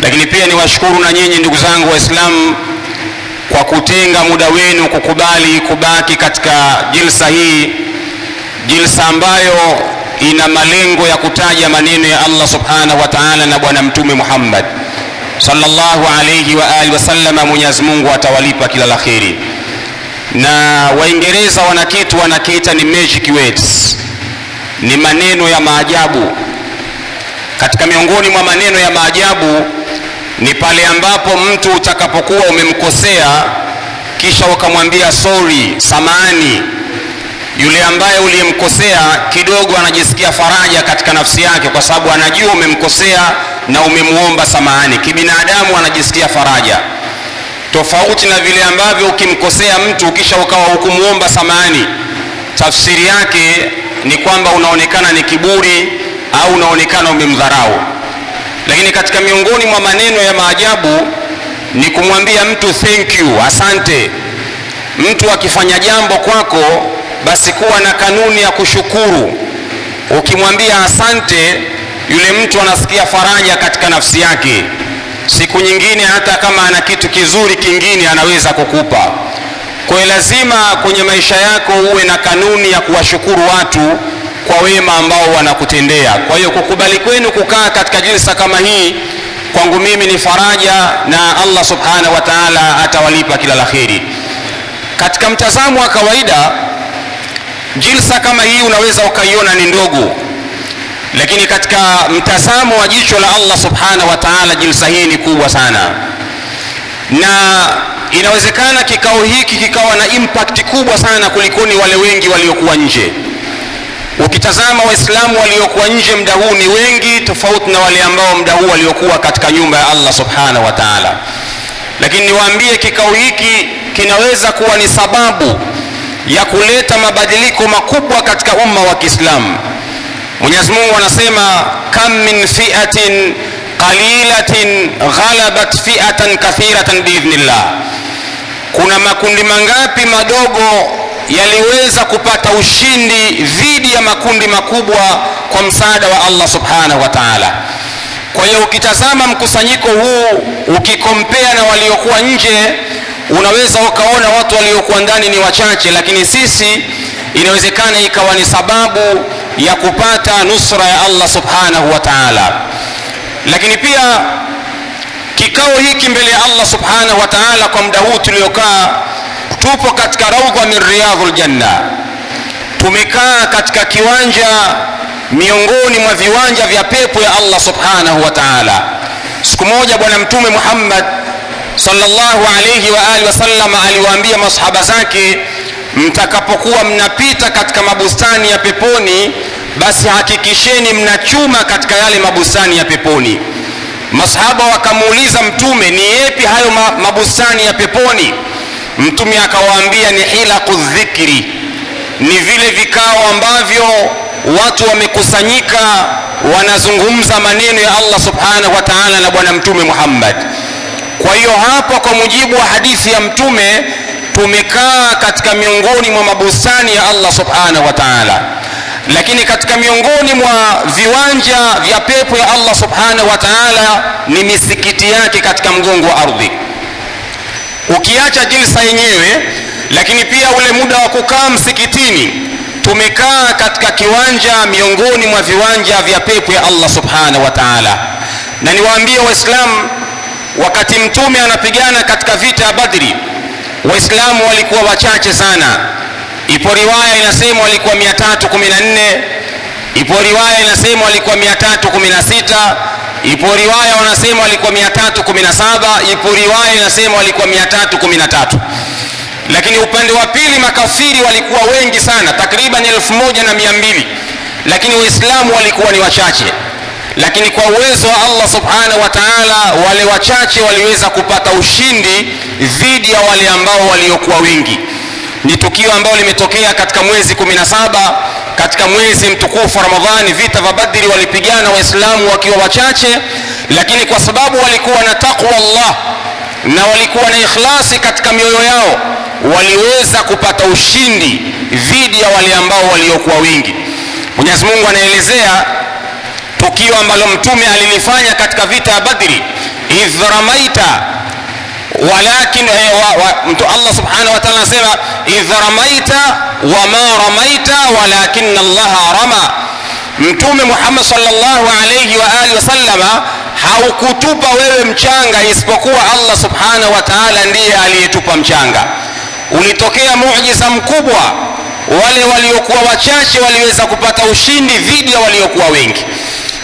Lakini pia niwashukuru na nyinyi ndugu zangu Waislamu kwa kutenga muda wenu kukubali kubaki katika jilsa hii, jilsa ambayo ina malengo ya kutaja maneno ya Allah subhanahu wa ta'ala na bwana mtume Muhammad sallallahu alayhi wa alihi wasallam. Mwenyezi Mungu atawalipa kila la kheri. Na Waingereza wanakiita ni magic words, ni maneno ya maajabu. Katika miongoni mwa maneno ya maajabu ni pale ambapo mtu utakapokuwa umemkosea kisha ukamwambia sorry, samahani, yule ambaye uliyemkosea kidogo anajisikia faraja katika nafsi yake, kwa sababu anajua umemkosea na umemuomba samahani. Kibinadamu anajisikia faraja, tofauti na vile ambavyo ukimkosea mtu kisha ukawa hukumuomba samahani, tafsiri yake ni kwamba unaonekana ni kiburi au unaonekana umemdharau. Lakini katika miongoni mwa maneno ya maajabu ni kumwambia mtu thank you, asante. Mtu akifanya jambo kwako, basi kuwa na kanuni ya kushukuru. Ukimwambia asante, yule mtu anasikia faraja katika nafsi yake. Siku nyingine hata kama ana kitu kizuri kingine anaweza kukupa. Kwa hiyo lazima kwenye maisha yako uwe na kanuni ya kuwashukuru watu kwa wema ambao wanakutendea. Kwa hiyo kukubali kwenu kukaa katika jilsa kama hii kwangu mimi ni faraja, na Allah subhanahu wa ta'ala atawalipa kila la kheri. Katika mtazamo wa kawaida, jilsa kama hii unaweza ukaiona ni ndogo, lakini katika mtazamo wa jicho la Allah subhanahu wa ta'ala jilsa hii ni kubwa sana, na inawezekana kikao hiki kikawa na impact kubwa sana kulikoni wale wengi waliokuwa nje. Ukitazama Waislamu waliokuwa nje muda huu ni wengi, tofauti na wale ambao muda huu waliokuwa katika nyumba ya Allah subhanahu wa ta'ala. Lakini niwaambie, kikao hiki kinaweza kuwa ni sababu ya kuleta mabadiliko makubwa katika umma wa Kiislamu. Mwenyezi Mungu anasema kam min fi'atin qalilatin ghalabat fi'atan kathiratan biidhnillah. Kuna makundi mangapi madogo yaliweza kupata ushindi dhidi ya makundi makubwa kwa msaada wa Allah subhanahu wa ta'ala. Kwa hiyo ukitazama mkusanyiko huu ukikompea na waliokuwa nje, unaweza ukaona watu waliokuwa ndani ni wachache, lakini sisi inawezekana ikawa ni sababu ya kupata nusra ya Allah subhanahu wa ta'ala. Lakini pia kikao hiki mbele ya Allah subhanahu wa ta'ala kwa muda huu tuliokaa, tupo katika raudha min riyadhul janna. Tumekaa katika kiwanja miongoni mwa viwanja vya pepo ya Allah subhanahu wa ta'ala. Siku moja bwana mtume Muhammad sallallahu alayhi wa alihi wasallam aliwaambia masahaba zake, mtakapokuwa mnapita katika mabustani ya peponi, basi hakikisheni mnachuma katika yale mabustani ya peponi. Masahaba wakamuuliza mtume, ni yapi hayo mabustani ya peponi? Mtume akawaambia ni hilaqu dhikri, ni vile vikao ambavyo watu wamekusanyika wanazungumza maneno ya Allah subhanahu wa ta'ala na bwana mtume Muhammad. Kwa hiyo hapo kwa mujibu wa hadithi ya mtume tumekaa katika miongoni mwa mabustani ya Allah subhanahu wa ta'ala. Lakini katika miongoni mwa viwanja vya pepo ya Allah subhanahu wa ta'ala ni misikiti yake katika mgongo wa ardhi. Ukiacha jilsa yenyewe, lakini pia ule muda wa kukaa msikitini, tumekaa katika kiwanja miongoni mwa viwanja vya pepo ya Allah subhanahu wa ta'ala. Na niwaambie Waislamu, wakati mtume anapigana katika vita ya Badri, Waislamu walikuwa wachache sana. Ipo riwaya inasema walikuwa 314, ipo riwaya inasema walikuwa 316, ipo riwaya wanasema walikuwa 317, ipo riwaya inasema walikuwa 313. Lakini upande wa pili makafiri walikuwa wengi sana, takriban 1200, lakini Waislamu walikuwa ni wachache. Lakini kwa uwezo wa Allah subhanahu wa ta'ala, wale wachache waliweza kupata ushindi dhidi ya wale ambao waliokuwa wengi. Ni tukio ambalo limetokea katika mwezi 17 katika mwezi mtukufu Ramadhani. Vita vya Badri walipigana Waislamu wakiwa wachache, lakini kwa sababu walikuwa na taqwa Allah na walikuwa na ikhlasi katika mioyo yao, waliweza kupata ushindi dhidi ya wale ambao waliokuwa wengi. Mwenyezi Mungu anaelezea tukio ambalo mtume alilifanya katika vita ya Badri. idh ramaita walakin Allah subhanahu wa ta'ala anasema idh ramaita wama ramaita walakin Allah rama. Mtume Muhammad sallallahu alayhi wa alihi wasallama haukutupa wewe mchanga isipokuwa Allah subhanahu wa ta'ala ndiye aliyetupa mchanga. Ulitokea muujiza mkubwa, wale waliokuwa wachache waliweza kupata ushindi dhidi ya waliokuwa wengi.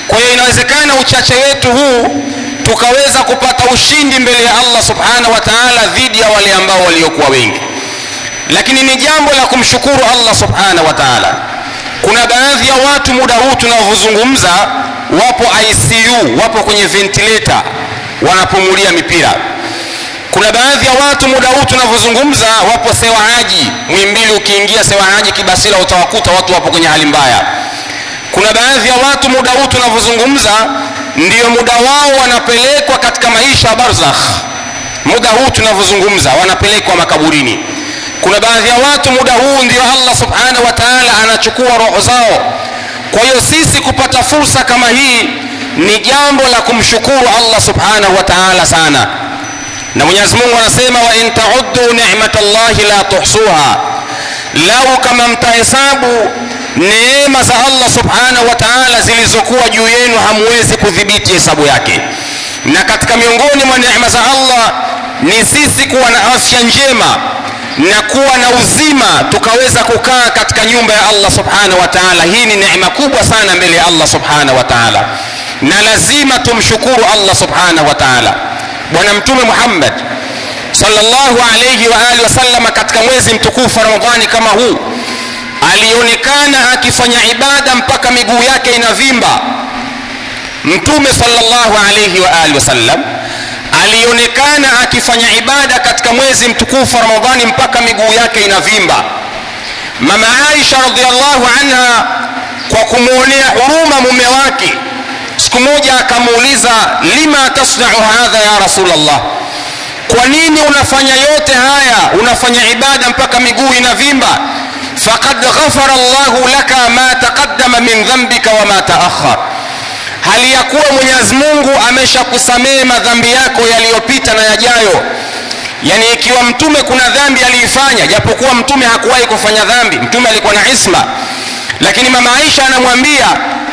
Kwa hiyo inawezekana uchache wetu huu tukaweza kupata ushindi mbele ya Allah subhanahu wa ta'ala dhidi ya wale ambao waliokuwa wengi. Lakini ni jambo la kumshukuru Allah subhanahu wa ta'ala. Kuna baadhi ya watu muda huu tunavyozungumza wapo ICU, wapo kwenye ventilator wanapumulia mipira. Kuna baadhi ya watu muda huu tunavyozungumza wapo Sewahaji, Muhimbili ukiingia Sewahaji Kibasila utawakuta watu wapo kwenye hali mbaya. Kuna baadhi ya watu muda huu tunavyozungumza ndio muda wao wanapelekwa katika maisha barzakh. Muda huu tunavyozungumza wanapelekwa makaburini. Kuna baadhi ya watu muda huu ndio Allah subhanahu wa ta'ala anachukua roho zao. Kwa hiyo sisi kupata fursa kama hii ni jambo la kumshukuru Allah subhanahu wa ta'ala sana. Na Mwenyezi Mungu anasema wa in ta'uddu ni'matallahi la tuhsuha. Lau kama mtahesabu neema za Allah subhanahu wa ta'ala zilizokuwa juu yenu hamwezi kudhibiti hesabu yake. Na katika miongoni mwa neema za Allah ni sisi kuwa na afya njema na kuwa na uzima tukaweza kukaa katika nyumba ya Allah subhanahu wa ta'ala. Hii ni neema kubwa sana mbele ya Allah subhanahu wa ta'ala, na lazima tumshukuru Allah subhanahu wa ta'ala. Bwana Mtume Muhammad sallallahu alayhi wa alihi wasallam katika mwezi mtukufu Ramadhani kama huu alionekana akifanya ibada mpaka miguu yake inavimba. Mtume sallallahu alayhi wa alihi wasallam alionekana akifanya ibada katika mwezi mtukufu Ramadhani mpaka miguu yake inavimba. Mama Aisha radhiallahu anha kwa kumuonea huruma mume wake, siku moja akamuuliza, lima tasna'u hadha ya Rasulullah, kwa nini unafanya yote haya, unafanya ibada mpaka miguu inavimba? Faqad ghafara Allahu laka ma taqaddama min dhanbika wa ma ta'akhkhar, hali ya kuwa Mwenyezi Mungu ameshakusamehe madhambi yako yaliyopita na yajayo. Yani ikiwa mtume kuna dhambi aliifanya, japokuwa mtume hakuwahi kufanya dhambi, mtume alikuwa na isma, lakini mama Aisha anamwambia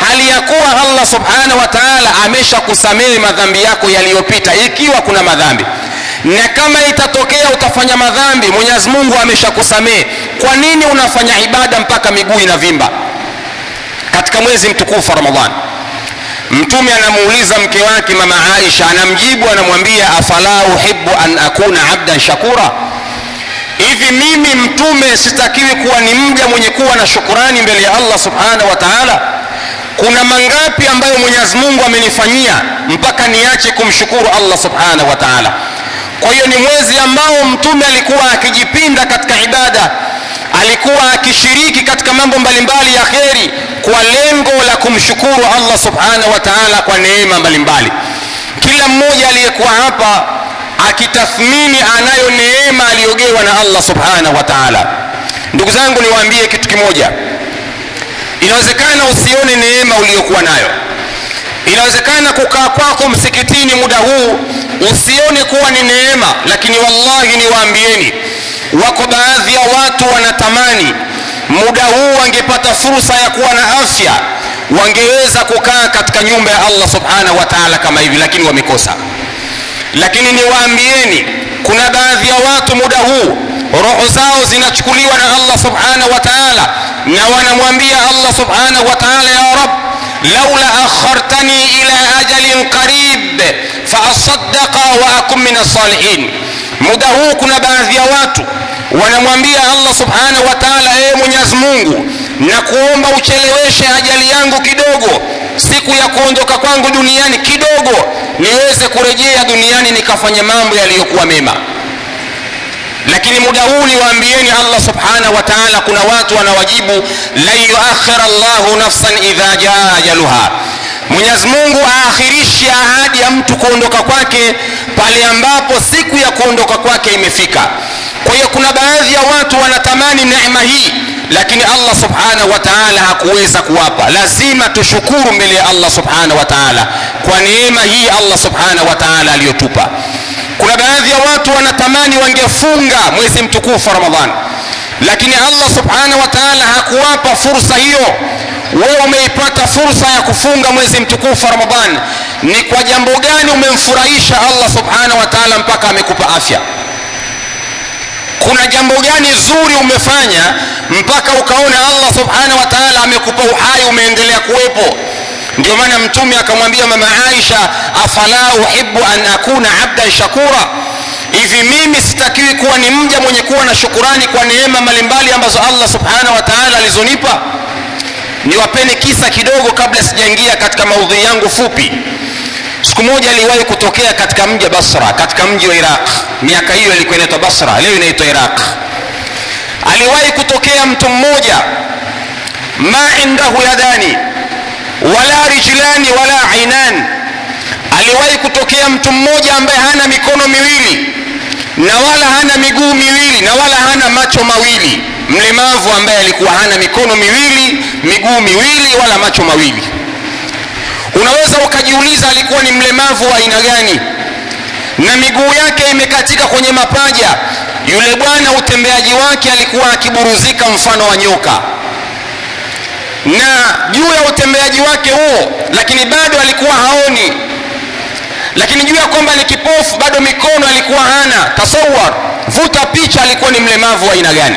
hali ya kuwa Allah subhanahu wa ta'ala ameshakusamehe madhambi yako yaliyopita ikiwa kuna madhambi, na kama itatokea utafanya madhambi Mwenyezi Mungu ameshakusamehe, kwa nini unafanya ibada mpaka miguu inavimba katika mwezi mtukufu Ramadhani? Mtume anamuuliza mke wake mama Aisha, anamjibu anamwambia, afala uhibbu an akuna abdan shakura, hivi mimi mtume sitakiwi kuwa ni mja mwenye kuwa na shukrani mbele ya Allah subhanahu wa ta'ala? Kuna mangapi ambayo Mwenyezi Mungu amenifanyia mpaka niache kumshukuru Allah subhanahu wa ta'ala? Kwa hiyo ni mwezi ambao mtume alikuwa akijipinda katika ibada, alikuwa akishiriki katika mambo mbalimbali ya kheri kwa lengo la kumshukuru Allah subhanahu wa ta'ala kwa neema mbalimbali. Kila mmoja aliyekuwa hapa akitathmini anayo neema aliyogewa na Allah subhanahu wa ta'ala. Ndugu zangu, niwaambie kitu kimoja, inawezekana usione neema uliyokuwa nayo. Inawezekana kukaa kwako msikitini muda huu usione kuwa ni neema, lakini wallahi niwaambieni, wako baadhi ya watu wanatamani muda huu wangepata fursa ya kuwa na afya, wangeweza kukaa katika nyumba ya Allah subhanahu wa ta'ala kama hivi, lakini wamekosa. Lakini niwaambieni, kuna baadhi ya watu muda huu roho zao zinachukuliwa na Allah subhanahu wa ta'ala, na wanamwambia Allah subhanahu wa ta'ala, ya Rabb, laula akhartani ila ajalin qarib fa asaddaqa wa akum min as-salihin. Muda huu kuna baadhi ya watu wanamwambia Allah subhanahu wa ta'ala, Mwenyezi Mungu, na kuomba ucheleweshe ajali yangu kidogo, siku ya kuondoka kwangu duniani kidogo, niweze kurejea duniani nikafanya mambo yaliyokuwa mema. Lakini muda huu niwaambieni, Allah subhanahu wa ta'ala, kuna watu wanawajibu la yuakhira Allahu nafsan idha jaa ajaluha, Mwenyezi Mungu aakhirishe ahadi ya mtu kuondoka kwake pale ambapo siku ya kuondoka kwake imefika. Kwa hiyo kuna baadhi ya watu wanatamani neema hii, lakini Allah subhanahu wa ta'ala hakuweza kuwapa. Lazima tushukuru mbele ya Allah subhanahu wa ta'ala kwa neema hii Allah subhanahu wa ta'ala aliyotupa. Kuna baadhi ya watu wanatamani wangefunga mwezi mtukufu wa Ramadhani, lakini Allah subhanahu wa ta'ala hakuwapa fursa hiyo. Wewe umeipata fursa ya kufunga mwezi mtukufu wa Ramadhani, ni kwa jambo gani umemfurahisha Allah subhanahu wa ta'ala mpaka amekupa afya? Kuna jambo gani zuri umefanya mpaka ukaona Allah subhanahu wa ta'ala amekupa uhai, umeendelea kuwepo? Ndio maana Mtume akamwambia mama Aisha, afala uhibbu an akuna abdan shakura, hivi mimi sitakiwi kuwa ni mja mwenye kuwa na shukurani kwa neema mbalimbali ambazo Allah subhanahu wa ta'ala alizonipa? Niwapeni kisa kidogo kabla sijaingia katika maudhui yangu fupi. Siku moja aliwahi kutokea katika mji wa Basra, katika mji wa Iraq. Miaka hiyo ilikuwa inaitwa Basra, leo inaitwa Iraq. Aliwahi kutokea mtu mmoja, ma indahu yadani wala rijlani wala ainan. Aliwahi kutokea mtu mmoja ambaye hana mikono miwili na wala hana miguu miwili na wala hana macho mawili. Mlemavu ambaye alikuwa hana mikono miwili, miguu miwili wala macho mawili. Unaweza ukajiuliza alikuwa ni mlemavu wa aina gani? Na miguu yake imekatika kwenye mapaja. Yule bwana utembeaji wake alikuwa akiburuzika mfano wa nyoka, na juu ya utembeaji wake huo lakini bado alikuwa haoni, lakini juu ya kwamba ni kipofu bado mikono alikuwa hana. Tasawwar, vuta picha, alikuwa ni mlemavu wa aina gani?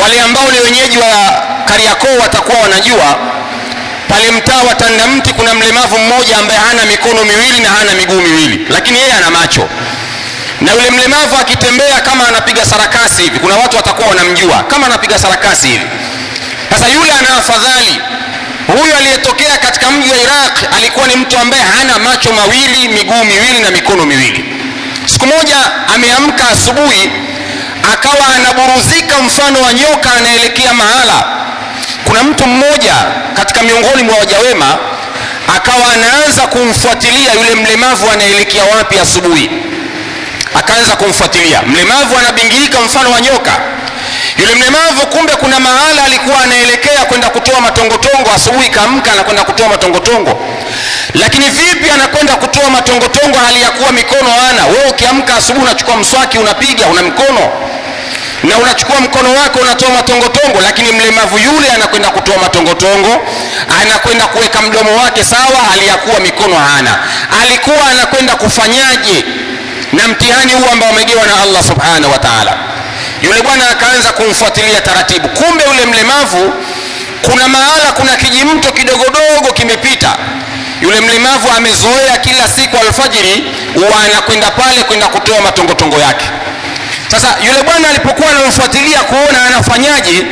Wale ambao ni wenyeji wa Kariakoo watakuwa wanajua, pale mtaa wa Tandamti kuna mlemavu mmoja ambaye hana mikono miwili na hana miguu miwili, lakini yeye ana macho. Na yule mlemavu akitembea kama anapiga sarakasi hivi, kuna watu watakuwa wanamjua kama anapiga sarakasi hivi. Sasa yule ana afadhali. Huyu aliyetokea katika mji wa Iraq alikuwa ni mtu ambaye hana macho mawili, miguu miwili na mikono miwili. Siku moja ameamka asubuhi, akawa anaburuzika mfano wa nyoka, anaelekea mahala. Kuna mtu mmoja katika miongoni mwa waja wema akawa anaanza kumfuatilia yule mlemavu anaelekea wapi asubuhi. Akaanza kumfuatilia mlemavu, anabingirika mfano wa nyoka. Yule mlemavu kumbe kuna mahala alikuwa anaelekea kwenda kutoa matongotongo. Asubuhi kaamka anakwenda kutoa matongotongo. Lakini vipi anakwenda kutoa matongotongo hali ya kuwa mikono hana? Wewe ukiamka asubuhi unachukua mswaki unapiga, una mikono, na unachukua mkono wako unatoa matongotongo. Lakini mlemavu yule anakwenda kutoa matongotongo, anakwenda kuweka mdomo wake sawa hali ya kuwa mikono hana. Alikuwa anakwenda kufanyaje na mtihani huu ambao umegewa na Allah subhanahu wa ta'ala? Yule bwana akaanza kumfuatilia taratibu. Kumbe yule mlemavu kuna mahala kuna kijimto kidogodogo kimepita. Yule mlemavu amezoea kila siku alfajiri huwa anakwenda pale kwenda kutoa matongotongo yake. Sasa yule bwana alipokuwa anamfuatilia kuona anafanyaje,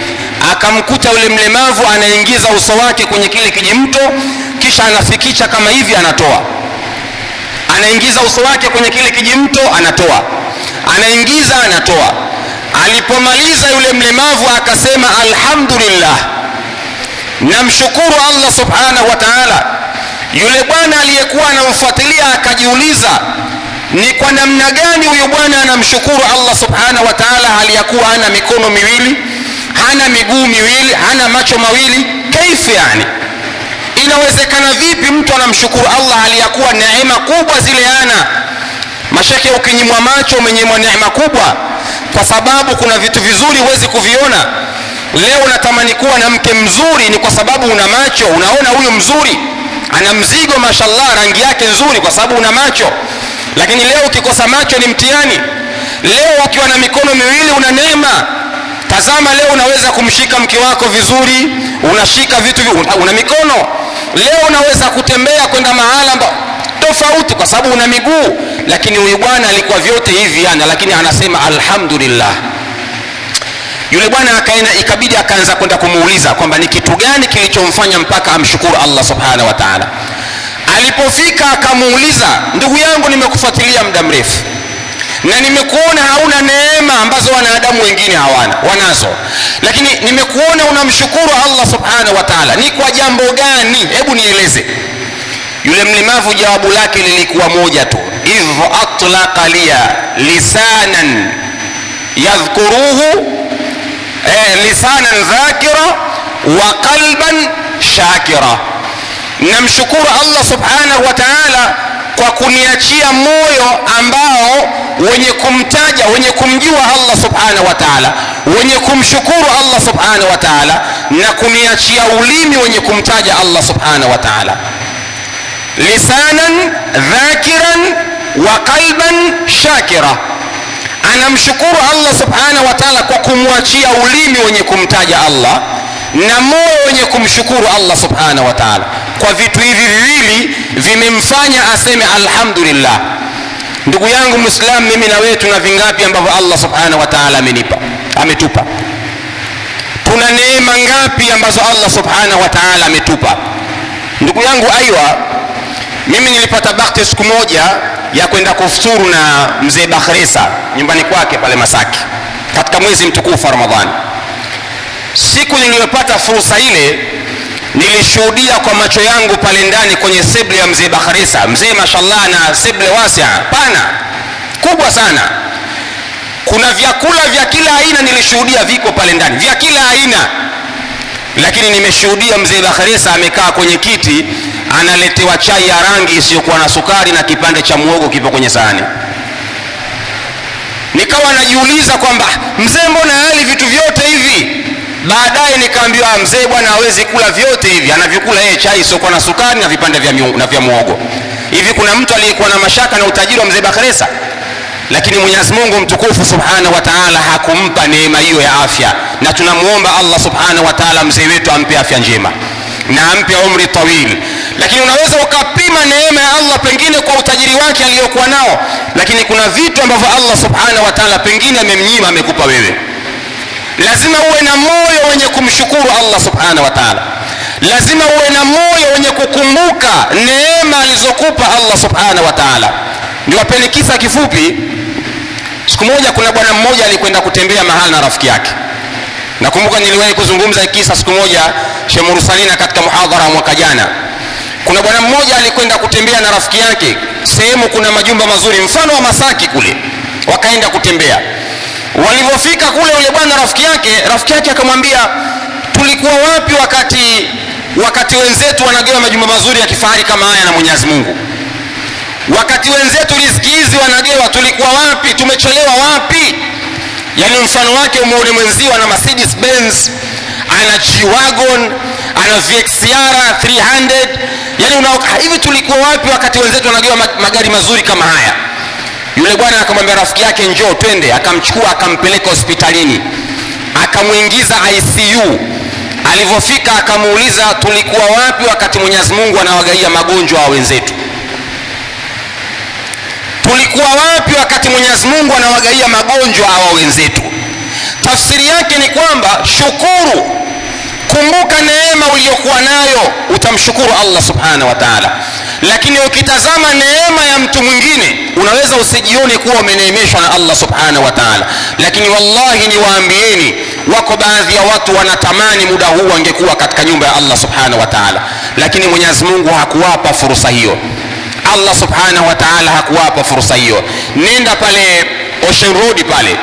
akamkuta yule mlemavu anaingiza uso wake kwenye kile kijimto, kisha anafikisha kama hivi, anatoa. Anaingiza uso wake kwenye kile kijimto, anatoa. Anaingiza, anatoa. Alipomaliza yule mlemavu akasema, alhamdulillah, namshukuru Allah subhanahu wa ta'ala. Yule bwana aliyekuwa anamfuatilia akajiuliza, ni kwa namna gani huyu bwana anamshukuru Allah subhanahu wa ta'ala hali ya kuwa hana mikono miwili, hana miguu miwili, hana macho mawili? Kaifa yani? Inawezekana vipi mtu anamshukuru Allah hali ya kuwa neema kubwa zile hana? Mashaka, ukinyimwa macho umenyimwa neema kubwa, kwa sababu kuna vitu vizuri huwezi kuviona. Leo unatamani kuwa na mke mzuri, ni kwa sababu una macho, unaona huyu mzuri, ana mzigo mashallah, rangi yake nzuri, kwa sababu una macho. Lakini leo ukikosa macho ni mtihani. Leo ukiwa na mikono miwili una neema. Tazama, leo unaweza kumshika mke wako vizuri, unashika vitu, una mikono. Leo unaweza kutembea kwenda mahala tofauti kwa sababu una miguu. Lakini huyu bwana alikuwa vyote hivi ana, lakini anasema alhamdulillah. Yule bwana ikabidi akaanza kwenda kumuuliza kwamba ni kitu gani kilichomfanya mpaka amshukuru Allah subhanahu wa ta'ala. Alipofika akamuuliza, ndugu yangu, nimekufuatilia muda mrefu na nimekuona hauna neema ambazo wanadamu wengine wanazo, lakini nimekuona unamshukuru Allah subhanahu wa ta'ala, ni kwa jambo gani? Hebu nieleze. Yule mlemavu jawabu lake lilikuwa moja tu, idh atlaqa liya lisanan yadhkuruhu lisanan dhakira wa qalban shakira. Namshukuru Allah subhanahu wa ta'ala kwa kuniachia moyo ambao wenye kumtaja, wenye kumjua Allah subhanahu wa ta'ala, wenye kumshukuru Allah subhanahu wa ta'ala, na kuniachia ulimi wenye kumtaja Allah subhanahu wa ta'ala. Lisanan dhakiran wa qalban shakira. Anamshukuru Allah subhanahu wa ta'ala kwa kumwachia ulimi wenye kumtaja Allah na moyo wenye kumshukuru Allah subhanahu wa ta'ala. Kwa vitu hivi viwili vimemfanya aseme alhamdulillah. Ndugu yangu Muislam, mimi na wewe tuna vingapi ambavyo Allah subhanahu wa ta'ala ametupa? Tuna neema ngapi ambazo Allah subhanahu wa ta'ala ametupa? Ndugu yangu, aiwa, mimi nilipata bahati siku moja ya kwenda kufuturu na mzee Bakhresa nyumbani kwake pale Masaki katika mwezi mtukufu wa Ramadhani. Siku niliyopata fursa ile, nilishuhudia kwa macho yangu pale ndani kwenye seble ya mzee Bakhresa. Mzee mashallah na seble wasia pana kubwa sana. Kuna vyakula vya kila aina nilishuhudia viko pale ndani, vya kila aina. Lakini nimeshuhudia mzee Bakhresa amekaa kwenye kiti, analetewa chai ya rangi isiyokuwa na sukari na kipande cha muhogo kipo kwenye sahani. Nikawa najiuliza kwamba mzee, mbona hali vitu vyote hivi? Baadaye nikaambiwa mzee bwana hawezi kula vyote hivi, anavyokula yeye chai isiyokuwa na sukari na vipande vya muhogo. Hivi kuna mtu aliyekuwa na mashaka na utajiri wa mzee Bakhresa? Lakini Mwenyezi Mungu mtukufu subhanahu wa ta'ala hakumpa neema hiyo ya afya, na tunamuomba Allah subhanahu wa ta'ala mzee wetu ampe afya njema na ampe umri tawil. Lakini unaweza ukapima neema ya Allah pengine kwa utajiri wake aliyokuwa nao, lakini kuna vitu ambavyo Allah subhanahu wa ta'ala pengine amemnyima, amekupa wewe. Lazima uwe na moyo wenye kumshukuru Allah subhanahu wa ta'ala. Lazima uwe na moyo wenye kukumbuka neema alizokupa Allah subhanahu wa ta'ala. Niwapeni kisa kifupi. Siku moja kuna bwana mmoja alikwenda kutembea mahali na rafiki yake. Nakumbuka niliwahi kuzungumza kisa siku moja Sheikh Mursalina katika muhadhara mwaka jana. Kuna bwana mmoja alikwenda kutembea na rafiki yake sehemu kuna majumba mazuri mfano wa Masaki kule. Wakaenda kutembea. Walipofika kule, yule bwana rafiki yake akamwambia, tulikuwa wapi wakati wenzetu wanagewa majumba mazuri ya kifahari kama haya na Mwenyezi Mungu? Wakati wenzetu riziki hizi wanagewa, tulikuwa wapi? Tumechelewa wapi? Yani mfano wake umuone mwenzio ana Mercedes Benz, ana G-Wagon, ana VXR 300. Yani hivi tulikuwa wapi wakati wenzetu wanagewa magari mazuri kama haya? Yule bwana akamwambia rafiki yake, njoo twende. Akamchukua akampeleka hospitalini, akamuingiza ICU. Alipofika akamuuliza, tulikuwa wapi wakati Mwenyezi Mungu anawagaia magonjwa wa wenzetu? Tulikuwa wapi wakati Mwenyezi Mungu anawagaia magonjwa hawa wenzetu? Tafsiri yake ni kwamba shukuru, kumbuka neema uliyokuwa nayo, utamshukuru Allah subhanahu wa ta'ala. Lakini ukitazama neema ya mtu mwingine, unaweza usijione kuwa umeneemeshwa na Allah subhanahu wa ta'ala. Lakini wallahi niwaambieni, wako baadhi ya watu wanatamani muda huu wangekuwa katika nyumba ya Allah subhanahu wa ta'ala, lakini Mwenyezi Mungu hakuwapa fursa hiyo. Allah subhanahu wa ta'ala hakuwapa fursa hiyo. Nenda pale Ocean Road pale,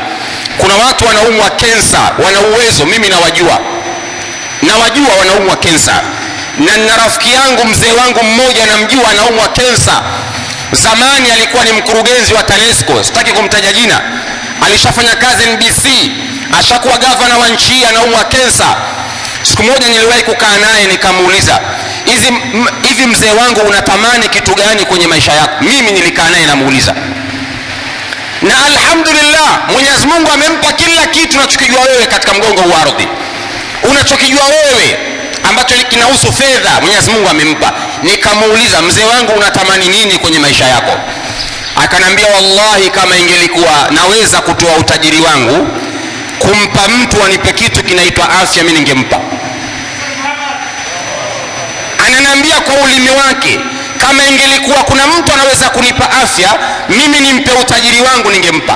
kuna watu wanaumwa kensa, wana uwezo, mimi nawajua wanaumwa kensa. Na rafiki yangu mzee wangu mmoja namjua anaumwa kensa. Zamani alikuwa ni mkurugenzi wa TANESCO, sitaki kumtaja jina. Alishafanya kazi NBC, ashakuwa gavana wa nchi, anaumwa kensa. Siku moja niliwahi kukaa naye nikamuuliza, hivi mzee wangu unatamani kitu gani kwenye maisha yako? Mimi nilikaa naye namuuliza. Na alhamdulillah Mwenyezi Mungu amempa kila kitu unachokijua wewe katika mgongo wa ardhi. Unachokijua wewe ambacho kinahusu fedha Mwenyezi Mungu amempa. Nikamuuliza, mzee wangu unatamani nini kwenye maisha yako? Akanambia, wallahi kama ingelikuwa naweza kutoa utajiri wangu kumpa mtu anipe kitu kinaitwa afya, mimi ningempa. Ananiambia kwa ulimi wake, kama ingelikuwa kuna mtu anaweza kunipa afya, mimi nimpe utajiri wangu ningempa.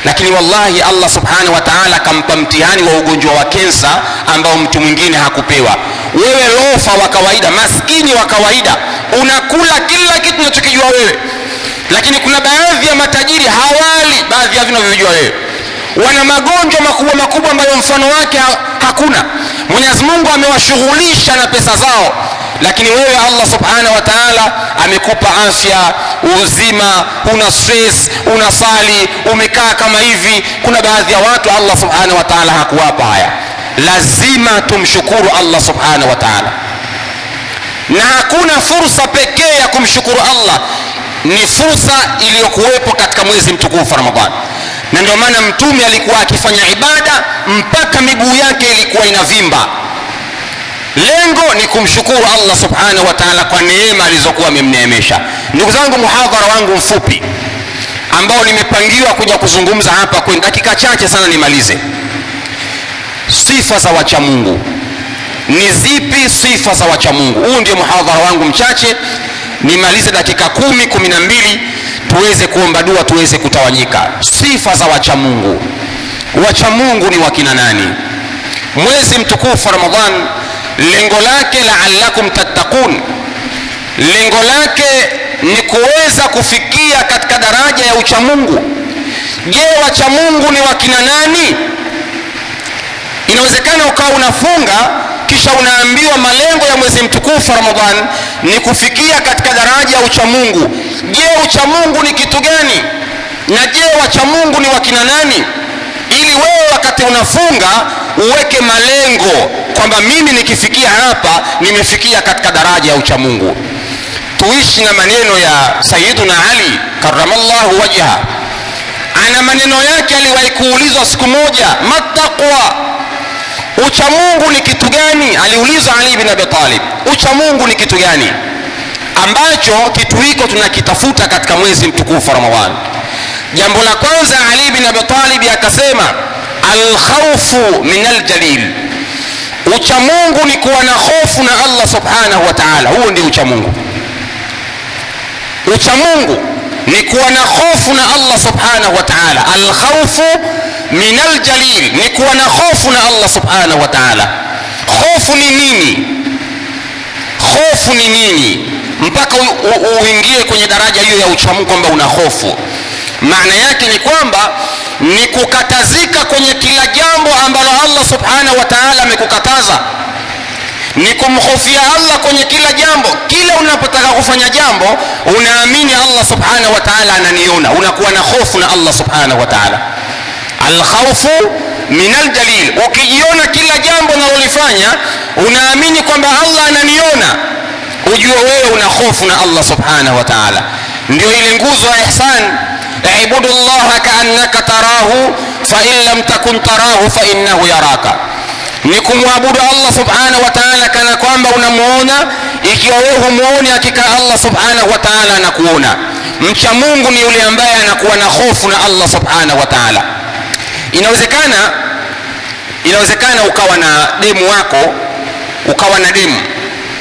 Lakini wallahi Allah subhanahu wa ta'ala kampa mtihani wa ugonjwa wa kensa ambao mtu mwingine hakupewa. Wewe lofa wa kawaida, maskini wa kawaida, unakula kila kitu unachokijua wewe. Lakini kuna baadhi ya matajiri hawali baadhi ya vinavyojua wewe. wana magonjwa makubwa makubwa ambayo mfano wake hakuna. Mwenyezi Mungu amewashughulisha na pesa zao, lakini wewe Allah subhanahu wa ta'ala amekupa afya, uzima, una stress, unasali, umekaa kama hivi. Kuna baadhi ya watu Allah subhanahu wa ta'ala hakuwapa haya. Lazima tumshukuru Allah subhanahu wa ta'ala, na hakuna fursa pekee ya kumshukuru Allah, ni fursa iliyokuwepo katika mwezi mtukufu wa Ramadhani. Na ndio maana mtume alikuwa akifanya ibada mpaka miguu yake ilikuwa inavimba. Lengo ni kumshukuru Allah subhanahu wa ta'ala kwa neema alizokuwa amemneemesha. Ndugu zangu, muhadhara wangu mfupi ambao nimepangiwa kuja kuzungumza hapa kwa dakika chache sana nimalize. Sifa za wacha Mungu. Ni zipi sifa za wacha Mungu? Huu ndio muhadhara wangu mchache, nimalize dakika 10-12 tuweze kuomba dua, tuweze kutawanyika. Sifa za wacha Mungu. Wacha Mungu ni wakina nani? Mwezi mtukufu wa Ramadhan, lengo lake la'allakum tattaqun, lengo lake ni kuweza kufikia katika daraja ya ucha Mungu. Je, wacha Mungu ni wakina nani? Inawezekana ukawa unafunga kisha unaambiwa malengo ya mwezi mtukufu wa Ramadhan ni kufikia katika daraja ya ucha Mungu. Je, ucha Mungu ni kitu gani? Na je, wacha Mungu ni wakina nani? Ili wewe wakati unafunga uweke malengo kwamba mimi nikifikia hapa nimefikia katika daraja ya ucha Mungu. Tuishi na maneno ya Sayyiduna Ali karramallahu wajha. Ana maneno yake aliwahi kuulizwa siku moja, mattaqwa, ucha Mungu ni kitu gani? Aliulizwa Ali bin Abi Talib, ucha Mungu ni kitu gani? Ambacho kitu hiko tunakitafuta katika mwezi mtukufu wa Ramadhani. Jambo la kwanza, Ali bin Abi Talib akasema, al-khawfu min al-jalil, ucha Mungu ni kuwa na hofu na Allah subhanahu wa ta'ala. Huo ndio ucha Mungu. Ucha Mungu ni kuwa na hofu na Allah subhanahu wa ta'ala. Al-khawfu min al-jalil ni kuwa na hofu na Allah subhanahu wa ta'ala. Hofu ni nini? Hofu ni nini mpaka uingie kwenye daraja hiyo ya ucha Mungu kwamba una hofu? Maana yake ni kwamba ni kukatazika kwenye kila jambo ambalo Allah subhanahu wa ta'ala amekukataza. Ni kumhofia Allah kwenye kila jambo. Kila unapotaka kufanya jambo unaamini Allah subhanahu wa ta'ala ananiona, unakuwa na hofu na Allah subhanahu wa ta'ala. Al-khawfu min al-jalil, ukijiona kila jambo unalolifanya unaamini kwamba Allah ananiona, ujue wewe una hofu na Allah subhanahu wa ta'ala. Ndio ile nguzo ya ihsan, ibudu Allah ka'annaka tarahu fa in lam takun tarahu fa innahu yaraka. Ni kumwabudu Allah subhanahu wa ta'ala kana kwamba unamuona, ikiwa wewe humuoni hakika Allah subhanahu wa ta'ala anakuona. Mcha Mungu ni yule ambaye anakuwa na hofu na Allah subhanahu wa ta'ala. Inawezekana ukawa na demu wako, ukawa na demu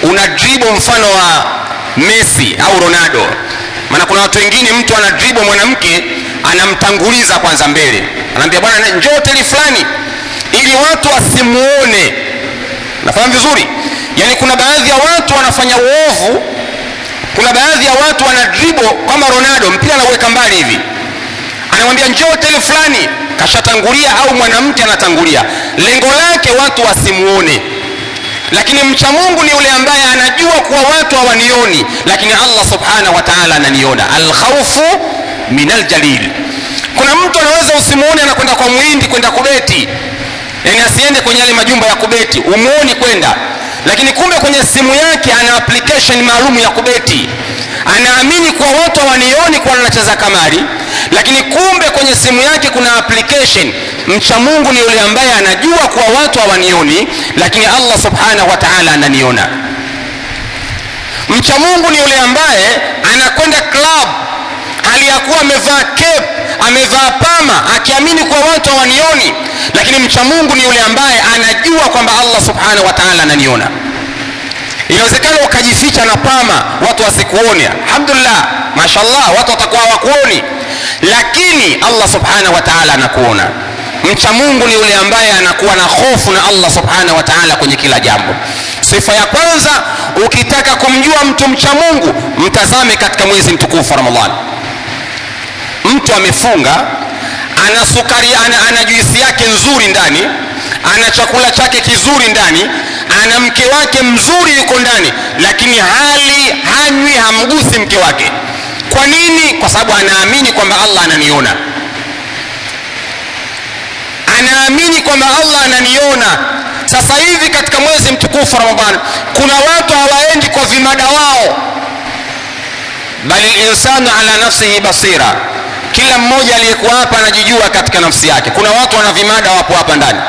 una dribble mfano wa Messi au Ronaldo. Maana kuna watu wengine mtu ana dribble mwanamke anamtanguliza kwanza mbele, anamwambia bwana njoo hoteli fulani, ili watu wasimuone. Nafahamu vizuri? Yani kuna baadhi ya watu wanafanya uovu, kuna baadhi ya watu wana dribble kama Ronaldo, mpira anaweka mbali hivi, anamwambia njoo hoteli fulani, kashatangulia au mwanamke anatangulia, lengo lake watu wasimuone. Lakini mcha Mungu ni yule ambaye anajua kuwa watu hawanioni, lakini Allah subhanahu wa ta'ala ananiona. Al-khawfu min al-jalil. Kuna mtu anaweza usimuone anakwenda kwa muhindi kwenda kubeti, yani asiende kwenye yale majumba ya kubeti, umuoni kwenda, lakini kumbe kwenye simu yake ana application maalum ya kubeti. Anaamini kuwa watu hawanioni kwa anacheza kamari, lakini kumbe kwenye simu yake kuna application. Mcha Mungu ni yule ambaye anajua kuwa watu hawanioni, lakini Allah subhanahu wa ta'ala ananiona. Mcha Mungu ni yule ambaye anakwenda club hali ya kuwa amevaa cape, amevaa pama, akiamini kuwa watu hawanioni, lakini mcha Mungu ni yule ambaye anajua kwamba Allah subhanahu wa ta'ala ananiona. Inawezekana ukajificha na pama watu wasikuone, alhamdulillah, mashallah, watu watakuwa hawakuoni, lakini Allah subhanahu wa ta'ala anakuona. Mcha Mungu ni yule ambaye anakuwa na hofu na Allah subhanahu wa ta'ala kwenye kila jambo. Sifa ya kwanza, ukitaka kumjua mtu mcha Mungu, mtazame katika mwezi mtukufu wa Ramadhani. Mtu amefunga ana sukari, ana juisi yake nzuri ndani, ana chakula chake kizuri ndani, ana mke wake mzuri yuko ndani, lakini hanywi, hamgusi mke wake. Kwa nini? Kwa sababu anaamini kwamba Allah ananiona, anaamini kwamba Allah ananiona. Sasa hivi katika mwezi mtukufu Ramadhani kuna watu hawaendi kwa vimada wao, bali insanu ala nafsihi basira. Kila mmoja aliyekuwa hapa anajijua katika nafsi yake. Kuna watu wana vimada wapo hapa ndani,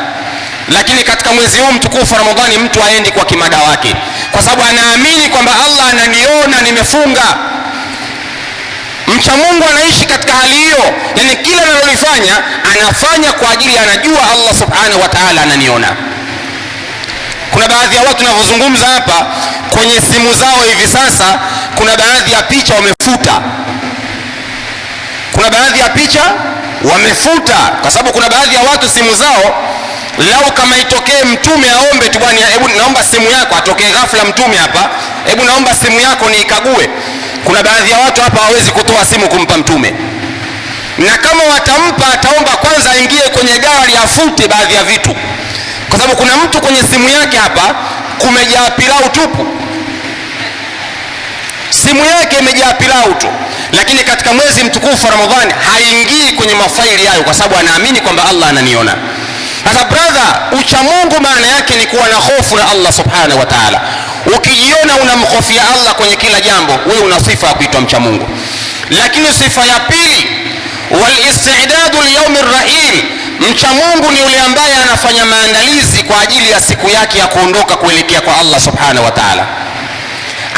lakini katika mwezi huu mtukufu Ramadhani mtu aendi kwa kimada wake, kwa sababu anaamini kwamba Allah ananiona nimefunga. Mcha Mungu anaishi katika hali hiyo, yani kila analolifanya anafanya kwa ajili, anajua Allah subhanahu wa ta'ala ananiona. Kuna baadhi ya watu tunavyozungumza hapa kwenye simu zao hivi sasa, kuna baadhi ya picha wamefuta, kuna baadhi ya picha wamefuta, kwa sababu kuna baadhi ya watu simu zao, lau kama itokee mtume aombe tu, bwana hebu naomba simu yako, atokee ghafla mtume hapa, hebu naomba simu yako niikague, kuna baadhi ya watu hapa hawezi kutoa simu kumpa mtume, na kama watampa ataomba kwanza aingie kwenye gari afute baadhi ya vitu, kwa sababu kuna mtu kwenye simu yake hapa kumejaa pilau tupu, simu yake imejaa pilau tu, lakini katika mwezi mtukufu Ramadhani haingii kwenye mafaili hayo, kwa sababu anaamini kwamba Allah ananiona. Sasa brother, ucha Mungu maana yake ni kuwa na hofu na Allah subhanahu wa ta'ala. Ukijiona unamhofia Allah kwenye kila jambo, wewe una sifa ya kuitwa mcha Mungu. Lakini sifa ya pili, wal istidadu li yawmir rahil, mcha Mungu ni yule ambaye anafanya maandalizi kwa ajili ya siku yake ya kuondoka kuelekea kwa Allah subhanahu wa ta'ala.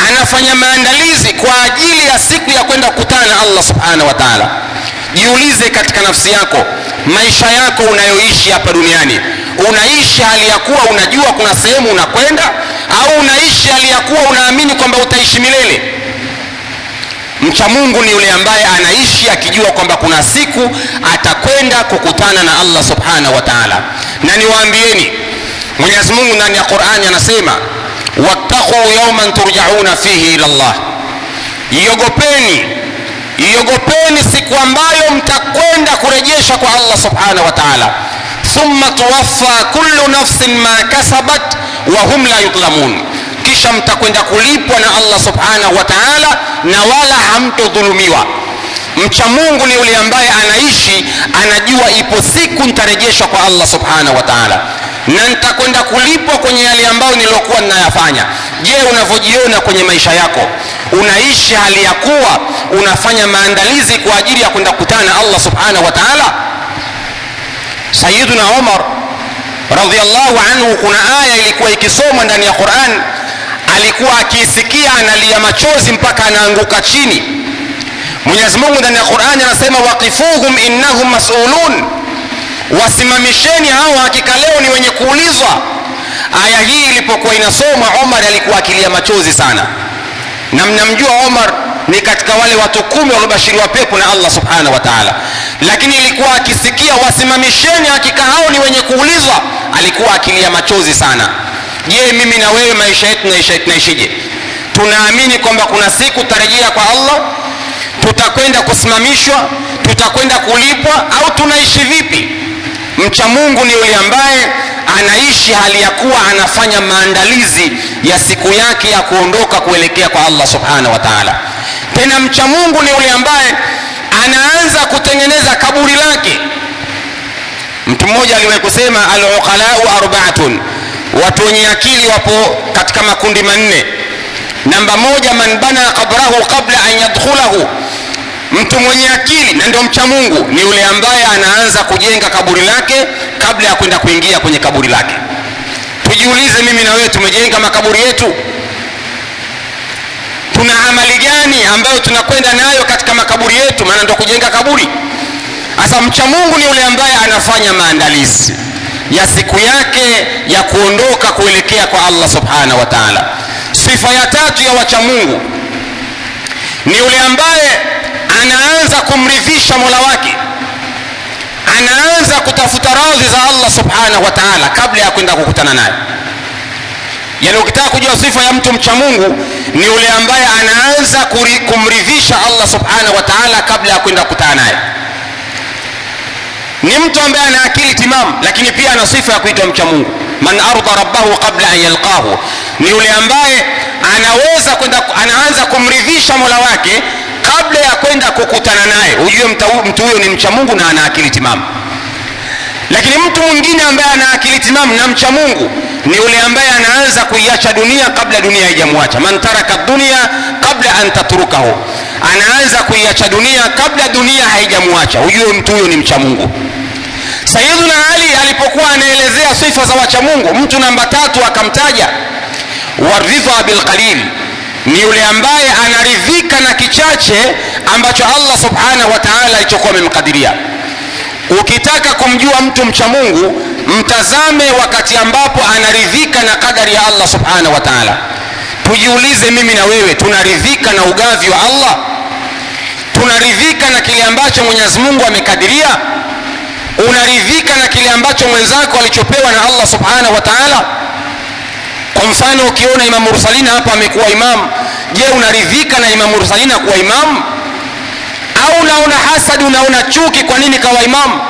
Anafanya maandalizi kwa ajili ya siku ya kwenda kukutana na Allah subhanahu wa ta'ala. Jiulize katika nafsi yako, maisha yako unayoishi hapa duniani, unaishi hali ya kuwa unajua kuna sehemu unakwenda, au unaishi hali ya kuwa unaamini kwamba utaishi milele? Mcha Mungu ni yule ambaye anaishi akijua kwamba kuna siku atakwenda kukutana na Allah subhanahu wa ta'ala. Na niwaambieni, Mwenyezi Mungu ndani ya Qur'ani anasema, wattaqu yawman turja'una fihi ila Allah, iogopeni siku ambayo mtakwenda kurejeshwa kwa Allah subhanahu wa ta'ala. Thumma tuwaffa kullu nafsin ma kasabat wa hum la yudhlamun, kisha mtakwenda kulipwa na Allah subhanahu wa ta'ala na wala hamtodhulumiwa. Mcha Mungu ni yule ambaye anaishi anajua ipo siku nitarejeshwa kwa Allah subhanahu wa ta'ala na nitakwenda kulipwa kwenye yale ambayo nilokuwa ninayafanya. Je, unavyojiona kwenye maisha yako, unaishi hali ya kuwa unafanya maandalizi kwa ajili ya kwenda kukutana na Allah subhanahu wa ta'ala? Sayyiduna Umar radhiyallahu anhu, kuna aya ilikuwa ikisomwa ndani ya Qur'an, alikuwa akisikia analia machozi mpaka anaanguka chini. Mwenyezi Mungu ndani ya Qur'an anasema, waqifuhum innahum mas'ulun, wasimamisheni hao, hakika leo ni wenye kuulizwa. Aya hii ilipokuwa inasomwa, Umar alikuwa akilia machozi sana, na mnamjua Umar ni katika wale watu 10 waliobashiriwa pepo na Allah subhanahu wa ta'ala, lakini ilikuwa akisikia wasimamisheni, hakika hao ni wenye kuulizwa, alikuwa akilia machozi sana. Je, mimi na wewe maisha yetu tunaishije? Tunaamini kwamba kuna siku tutarejea kwa Allah, tutakwenda kusimamishwa, tutakwenda kulipwa, au tunaishi vipi? Mcha Mungu ni yule ambaye anaishi hali ya kuwa anafanya maandalizi ya siku yake ya kuondoka kuelekea kwa Allah subhanahu wa ta'ala. Tena mcha Mungu ni yule ambaye anaanza kutengeneza kaburi lake. Mtu mmoja aliwahi kusema, al-uqalau arba'atun, watu wenye akili wapo katika makundi manne. Namba 1, man bana qabrahu qabla an yadkhulahu, mtu mwenye akili na ndio mcha Mungu ni yule ambaye anaanza kujenga kaburi lake kabla ya kwenda kuingia kwenye kaburi lake. Tujiulize, mimi na wewe tumejenga makaburi yetu? Tuna amali gani ambayo tunakwenda nayo katika makaburi yetu? Maana ndio kujenga kaburi. Sasa mcha Mungu ni yule ambaye anafanya maandalizi ya siku yake ya kuondoka kuelekea kwa Allah subhanahu wa ta'ala. Sifa ya tatu ya wacha Mungu ni yule ambaye anaanza kumridhisha Mola wake, anaanza kutafuta radhi za Allah subhanahu wa ta'ala kabla ya kwenda kukutana naye. Yani ukitaka kujua sifa ya mtu mcha Mungu ni yule ambaye anaanza kumridhisha Allah subhanahu wa ta'ala kabla ya kwenda kukutana naye. ni mtu ambaye ana akili timamu, lakini pia ana sifa ya kuitwa mcha Mungu. Man arda rabbahu qabla an yalqahu, ni yule ambaye anaanza kumridhisha Mola wake kabla ya kwenda kukutana naye. Ujue mtu huyo ni mcha Mungu na ana akili timamu. Lakini mtu mwingine ambaye ana akili timamu na mcha Mungu ni yule ambaye anaanza kuiacha dunia kabla dunia haijamwacha. Man taraka dunia kabla an tatrukahu, anaanza kuiacha dunia kabla dunia haijamwacha. Ujue mtu huyo ni mcha Mungu. Sayyiduna Ali alipokuwa anaelezea sifa za wacha Mungu, mtu namba 3 akamtaja waridha bil qalil, ni yule ambaye anaridhika na kichache ambacho Allah subhanahu wa ta'ala alichokuwa amemkadiria. Ukitaka kumjua mtu mcha Mungu, mtazame wakati ambapo anaridhika na kadari ya Allah subhanahu wa ta'ala. Tujiulize, mimi na wewe tunaridhika na ugavi wa Allah? Tunaridhika na kile ambacho Mwenyezi Mungu amekadiria? Unaridhika na kile ambacho mwenzako alichopewa na Allah subhanahu wa ta'ala? Kwa mfano, ukiona Imam Mursalina hapa amekuwa imam, je, unaridhika na Imam Mursalina kuwa imam? Au unaona hasadi, unaona chuki, kwa nini kawa imam?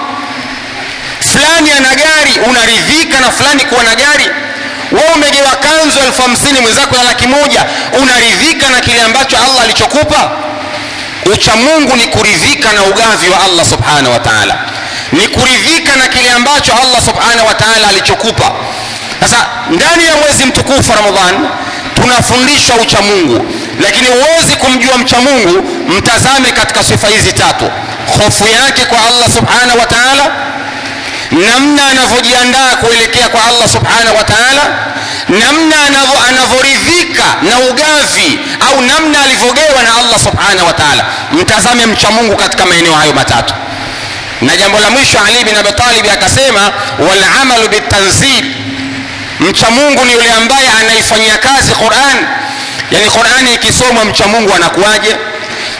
Fulani ana gari, unaridhika na fulani kuwa na gari? Wewe umegewa kanzu 50,000, mwenzako na 100,000, unaridhika na kile ambacho Allah alichokupa? Ucha Mungu ni kuridhika na ugavi wa Allah subhanahu wa ta'ala, ni kuridhika na kile ambacho Allah subhanahu wa ta'ala alichokupa. Sasa ndani ya mwezi mtukufu Ramadhan tunafundishwa ucha Mungu, lakini huwezi kumjua mcha Mungu, mtazame katika sifa hizi 3: hofu yake kwa Allah subhanahu wa ta'ala, namna anavyojiandaa kuelekea kwa Allah subhanahu wa ta'ala, namna anavyoridhika na ugavi au namna alivyogewa na Allah subhanahu wa ta'ala. Mtazame mcha Mungu katika maeneo hayo 3. Na jambo la mwisho, Ali bin Abi Talib akasema, wal amalu bitanzil, mcha Mungu ni yule ambaye anaifanyia kazi Qur'an. Yani Qur'ani ikisomwa, mcha Mungu anakuaje?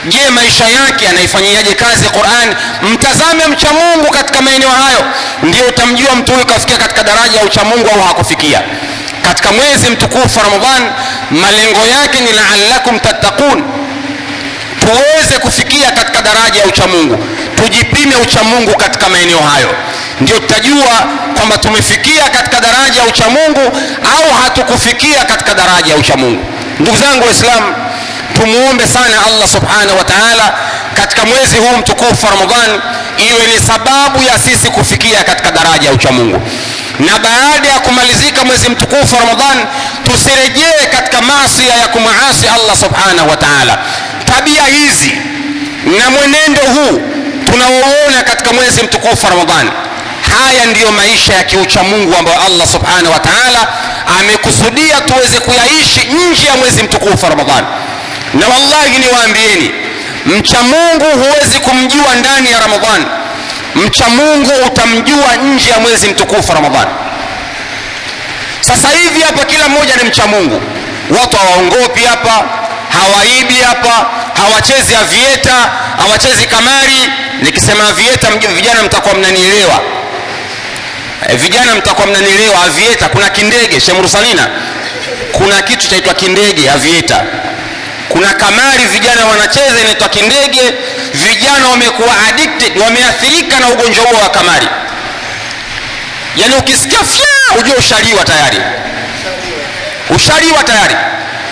Je, maisha yake anaifanyiaje kazi Qur'an? Mtazame mcha Mungu katika maeneo hayo, ndio utamjua mtu huyu kafikia katika daraja ya ucha Mungu au hakufikia. Katika mwezi mtukufu Ramadhan, malengo yake ni la'allakum tattaqun, tuweze kufikia katika daraja ya ucha Mungu. Tujipime ucha Mungu katika maeneo hayo, ndio tutajua kwamba tumefikia katika daraja ya ucha Mungu au hatukufikia katika daraja ya ucha Mungu. Ndugu zangu Waislamu, tumuombe sana Allah subhanahu wa ta'ala katika mwezi huu mtukufu wa Ramadhan iwe ni sababu ya sisi kufikia katika daraja ya ucha Mungu. Na baada ya kumalizika mwezi mtukufu wa Ramadhan, tusirejee katika maasi ya kumaasi Allah subhanahu wa ta'ala. Tabia hizi na mwenendo huu tunaoona katika mwezi mtukufu wa Ramadhan, haya ndiyo maisha ya kiucha Mungu ambayo Allah subhanahu wa ta'ala amekusudia tuweze kuyaishi nje ya mwezi mtukufu wa Ramadhan. Na wallahi niwaambieni, mcha Mungu huwezi kumjua ndani ya Ramadhan, mcha Mungu utamjua nje ya mwezi mtukufu wa Ramadhan. Sasa hivi hapa kila mmoja ni mcha Mungu, watu hawaongopi hapa, hawaibi hapa, hawachezi avieta, hawachezi kamari. Nikisema avieta, vijana mtakuwa mnanielewa, vijana mtakuwa mnanielewa. Avieta, kuna kindege Sheikh Mursalina, kuna kitu chaitwa kindege avieta. Kuna kamari vijana wanacheza inaitwa kindege. Vijana wamekuwa addicted, wameathirika na ugonjwa huo wa kamari. Yani ukisikia ujue ushaliwa tayari, ushaliwa tayari.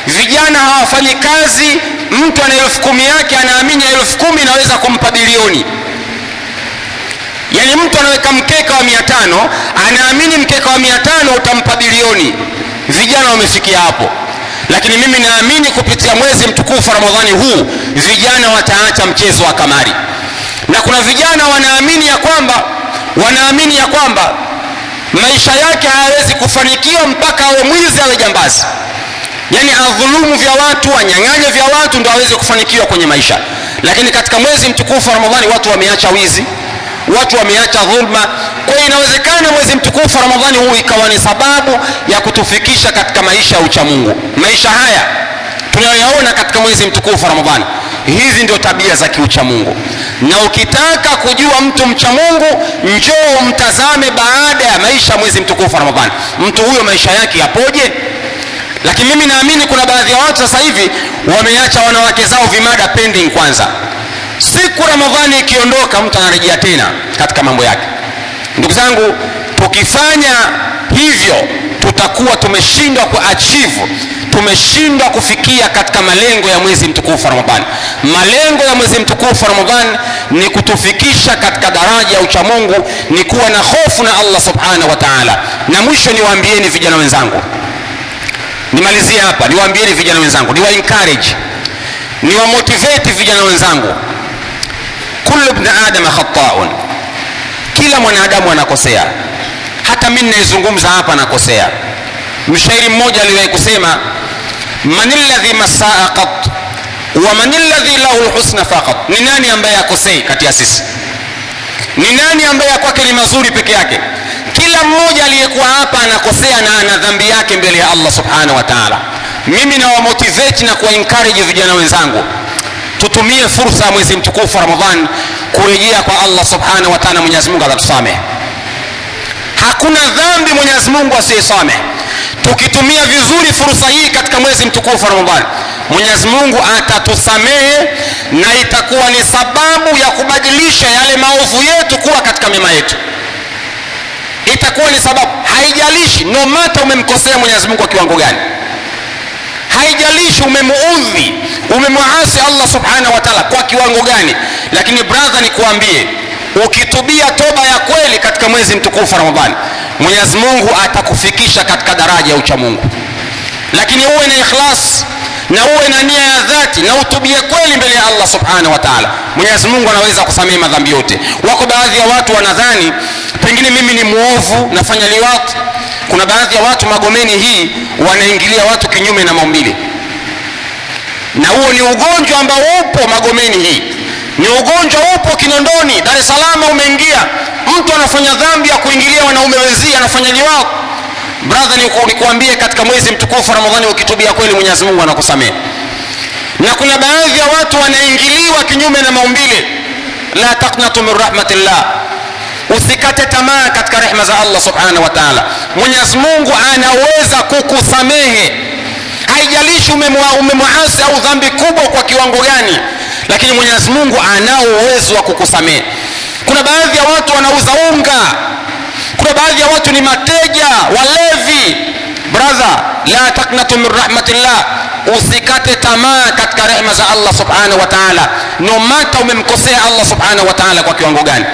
Vijana hawafanyi kazi. Mtu ana 10,000 yake anaamini 10,000 inaweza kumpa bilioni. Yani mtu anaweka mkeka wa 500 anaamini mkeka wa 500 utampa bilioni. Vijana wamefikia hapo. Lakini mimi naamini kupitia mwezi mtukufu Ramadhani huu vijana wataacha mchezo wa kamari. Na kuna vijana wanaamini ya kwamba maisha yake hayawezi kufanikiwa mpaka awe mwizi, awe jambazi. Yani adhulumu vya watu, anyang'anye vya watu ndio aweze kufanikiwa kwenye maisha. Lakini katika mwezi mtukufu wa Ramadhani watu wameacha wizi, watu wameacha dhulma. Kwa hiyo inawezekana mwezi mtukufu wa Ramadhani huu ikawa ni sababu ya kutufikisha katika maisha ya ucha Mungu. Maisha haya tunayoyaona katika mwezi mtukufu wa Ramadhani, hizi ndio tabia za kiucha Mungu. Na ukitaka kujua mtu mcha Mungu, njoo mtazame baada ya maisha ya mwezi mtukufu wa Ramadhani, mtu huyo maisha yake yapoje. Lakini mimi naamini kuna baadhi ya watu sasa hivi wameacha wanawake zao vimada pending kwanza. Siku Ramadhani ikiondoka, mtu anarejea tena katika mambo yake. Ndugu zangu, tukifanya hivyo tutakuwa tumeshindwa tumeshindwa kufikia katika malengo ya mwezi mtukufu wa Ramadhani. Malengo ya mwezi mtukufu wa Ramadhani ni kutufikisha katika daraja ya uchamungu, ni kuwa na hofu na Allah subhanahu wa ta'ala. Na mwisho niwaambieni vijana wenzangu, nimalizie hapa, niwaambieni vijana wenzangu, niwa encourage, niwa motivate vijana wenzangu, kullu ibn adam khata'un, kila mwanadamu anakosea. Hata mimi ninayezungumza hapa nakosea. Mshairi mmoja aliwahi kusema, manilladhi masaa qat wa manilladhi lahu alhusna faqat. Ni nani ambaye akosei kati ya sisi? Ni nani ambaye kwake ni mazuri peke yake? Kila mmoja aliyekuwa hapa anakosea na ana dhambi yake mbele ya Allah subhanahu wa ta'ala. Mimi na motivate na encourage vijana wenzangu, tutumie fursa ya mwezi mtukufu wa Ramadhani kurejea kwa Allah subhanahu wa ta'ala. Mwenyezi Mungu atatusamehe. Hakuna dhambi Mwenyezi Mungu asiyesamehe. Tukitumia vizuri fursa hii katika mwezi mtukufu wa Ramadhani, Mwenyezi Mungu atatusamehe na itakuwa ni sababu ya kubadilisha yale maovu yetu kuwa katika mema yetu. Itakuwa ni sababu, haijalishi no matter umemkosea Mwenyezi Mungu kwa kiwango gani, haijalishi umemuudhi, umemwasi Allah subhanahu wa ta'ala kwa kiwango gani, lakini brother, nikuambie, ukitubia toba ya kweli katika mwezi mtukufu wa Ramadhani, Mwenyezi Mungu atakufikisha katika daraja ya ucha Mungu. Lakini uwe na ikhlas na uwe na nia ya dhati na utubie kweli mbele ya Allah subhanahu wa ta'ala. Mwenyezi Mungu anaweza kusamehe madhambi yote. Wako baadhi ya watu wanadhani pengine mimi ni muovu, nafanya liwat. Kuna baadhi ya watu Magomeni hii wanaingilia watu kinyume na maumbile, na huo ni ugonjwa ambao upo Magomeni hii, ni ugonjwa upo Kinondoni, Dar es Salaam umeingia. Mtu anafanya dhambi ya kuingilia wanaume wenzie, anafanya liwat. Brother, nikuambie katika mwezi mtukufu wa Ramadhani ukitubia kweli Mwenyezi Mungu anakusamehe. Na kuna baadhi ya watu wanaingiliwa kinyume na maumbile. La taqnatu min rahmatillah, usikate tamaa katika rehema za Allah subhanahu wa ta'ala. Mwenyezi Mungu anaweza kukusamehe, haijalishi umemwasi au dhambi kubwa kwa kiwango gani, lakini Mwenyezi Mungu anao uwezo wa kukusamehe. Kuna baadhi ya watu wanauza unga, kuna baadhi ya watu ni mateja, walevi. Brother, la taqnatu min rahmatillah, usikate tamaa katika rehema za Allah subhanahu wa ta'ala, no matter umemkosea Allah subhanahu wa ta'ala kwa kiwango gani.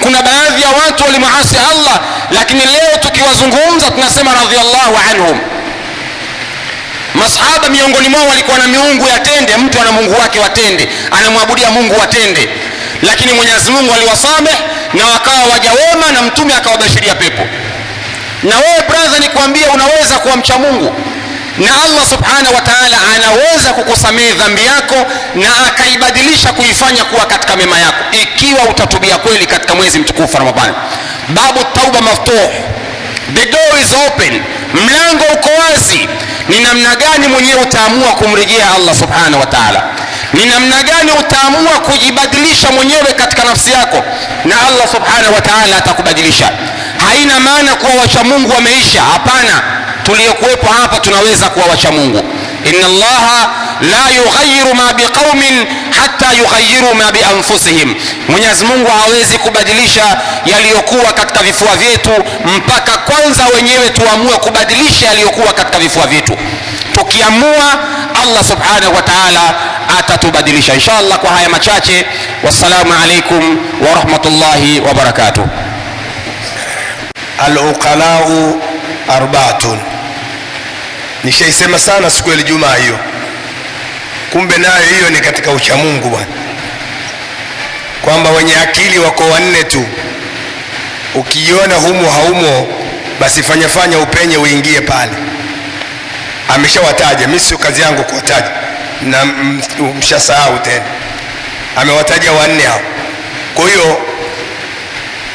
Kuna baadhi ya watu walimuasi Allah, lakini leo tukiwazungumza tunasema radhiyallahu anhum. Masahaba miongoni mwao walikuwa na miungu ya tende, mtu ana mungu wake wa tende, anamwabudia mungu wa tende, lakini Mwenyezi Mungu aliwasamehe na wakawa waja wema na mtume akawabashiria pepo. Na wewe brother, nikwambie, unaweza kuwa mcha Mungu na Allah subhanahu wa ta'ala anaweza kukusamehe dhambi yako na akaibadilisha kuifanya kuwa katika mema yako, ikiwa utatubia kweli katika mwezi mtukufu wa Ramadhani. Babu tauba maftuh, the door is open, mlango uko wazi. Ni namna gani mwenyewe utaamua kumrejea Allah subhanahu wa ta'ala, ni namna gani utaamua kujibadilisha mwenyewe katika nafsi yako, na Allah subhanahu wa ta'ala atakubadilisha. Haina maana kuwa wacha Mungu wameisha, hapana. Tuliokuwepo hapa tunaweza kuwa wacha Mungu. Inna Allaha la yughayyiru ma biqaumin hatta yughayyiru ma bi anfusihim. Mwenyezi Mungu hawezi kubadilisha yaliyokuwa katika vifua vyetu mpaka kwanza wenyewe tuamue kubadilisha yaliyokuwa katika vifua vyetu. Tukiamua, Allah subhanahu wa ta'ala atatubadilisha inshallah. Kwa haya machache, wassalamu alaikum wa rahmatullahi wa barakatuh. Al-uqalau arbaatun, nishaisema sana siku ya Ijumaa hiyo. Kumbe nayo hiyo ni katika uchamungu bwana, kwamba wenye akili wako wanne tu. Ukiona humo haumo, basi fanya upenye uingie pale. Ameshawataja, mimi sio kazi yangu kuwataja na mshasahau tena. Amewataja wanne hao. Kwa hiyo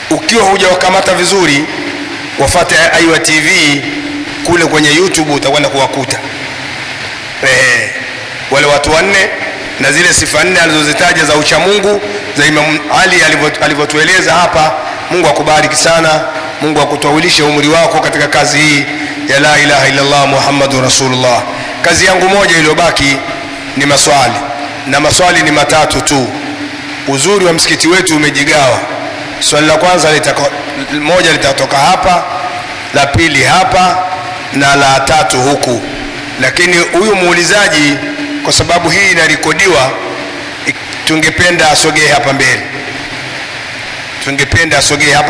ukiwa hujawakamata vizuri, wafuate Aiwa TV kule kwenye YouTube, utakwenda kuwakuta wale watu wanne na zile sifa nne alizozitaja za ucha Mungu za Imam Ali alivyotueleza hapa. Mungu akubariki sana, Mungu akutawilishe umri wako katika kazi hii ya la ilaha illa Allah Muhammadur Rasulullah. Kazi yangu moja iliyobaki ni maswali, na maswali ni matatu tu. Uzuri wa msikiti wetu umejigawa, Swali la kwanza moja litatoka hapa, la pili hapa, na la tatu huku. Lakini huyu muulizaji, kwa sababu hii inarekodiwa, tungependa asogee hapa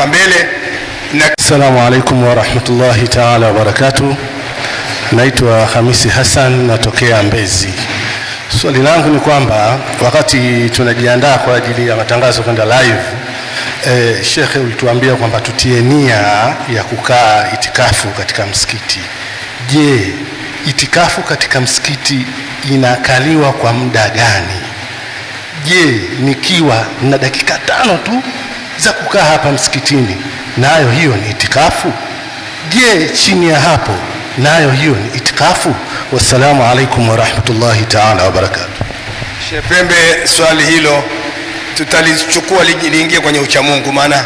mbele. Assalamu alaikum wa rahmatullahi ta'ala wa barakatuh. Naitwa Hamisi Hassan, natokea Mbezi. Swali langu ni kwamba wakati tunajiandaa kwa ajili ya matangazo kwenda live, Sheikh ulituambia kwamba tutie nia ya kukaa itikafu katika msikiti. Je, itikafu katika msikiti inakaliwa kwa muda gani? Je, nikiwa na dakika 5 tu za kukaa hapa msikitini, nayo hiyo ni itikafu? Je, chini ya hapo, nayo hiyo ni itikafu? Wassalamu alaikum wa rahmatullahi ta'ala wa barakatuh. Sheikh Pembe, swali hilo tutalichukua liingie kwenye uchamungu, maana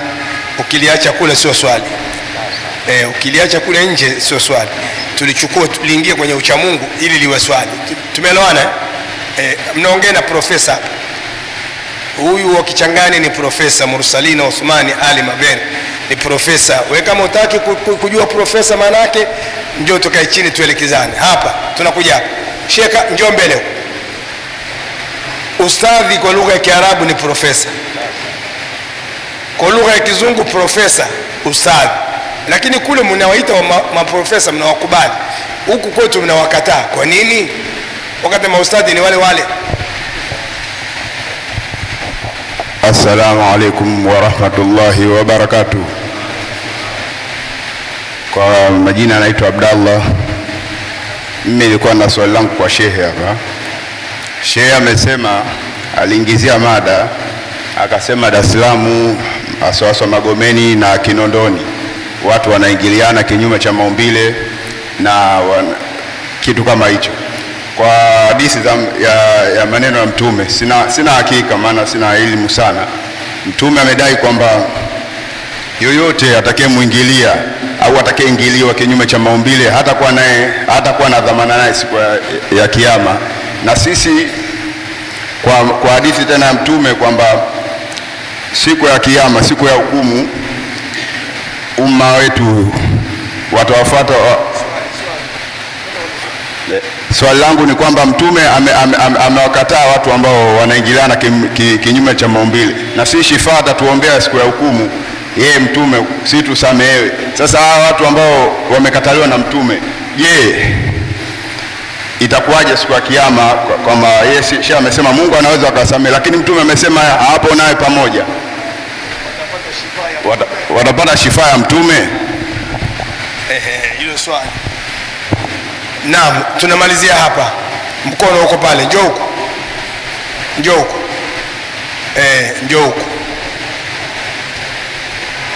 ukiliacha kule sio swali. Ukiliacha kule nje sio swali. Tulichukua liingie kwenye uchamungu ili liwe swali. Tumeelewana? Mnaongea na profesa. Huyu wa Kichangani ni Profesa Mursalina Uthmani Ali Mabere, ni profesa. Wewe kama utaki kujua profesa maana yake, njoo tukae chini tuelekezane. Hapa tunakuja hapa. Sheka, njoo mbele. Ustadhi kwa lugha ya Kiarabu ni profesa, kwa lugha ya Kizungu profesa, ustadhi. Lakini kule mnawaita maprofesa, mnawakubali. Huku kwetu mnawakataa. Kwa nini? Wakati maustadhi ni wale wale. Assalamu alaikum wa rahmatullahi wa barakatuh. Kwa majina naitwa Abdallah. Mimi nilikuwa na swali langu kwa shehe hapa. Shehe amesema, aliingizia mada akasema Dar es Salaam aswaswa Magomeni na Kinondoni watu wanaingiliana kinyume cha maumbile na kitu kama hicho. Kwa hadithi ya maneno ya Mtume, sina hakika, maana sina elimu sana. Mtume amedai kwamba yoyote atakayemuingilia au atakayeingiliwa kinyume cha maumbile hatakuwa na dhamana naye siku ya Kiyama. Na sisi kwa hadithi tena ya Mtume kwamba siku ya Kiyama, siku ya hukumu, umma wetu watawafuata. Swali langu ni kwamba Mtume amewakataa watu ambao wanaingiliana kinyume cha maumbile, na si shifaa atatuombea siku ya hukumu yeye Mtume si tusamehewe. Sasa hawa watu ambao wamekataliwa na Mtume, je, itakuwaje siku ya Kiyama? Kwamba yeye Sheikh amesema Mungu anaweza akasamehe, lakini Mtume amesema hapo naye pamoja watapata shifaa ya Mtume. Hilo swali. Naam, tunamalizia hapa. Mkono uko pale, njoo huko. Njoo huko. Njoo huko.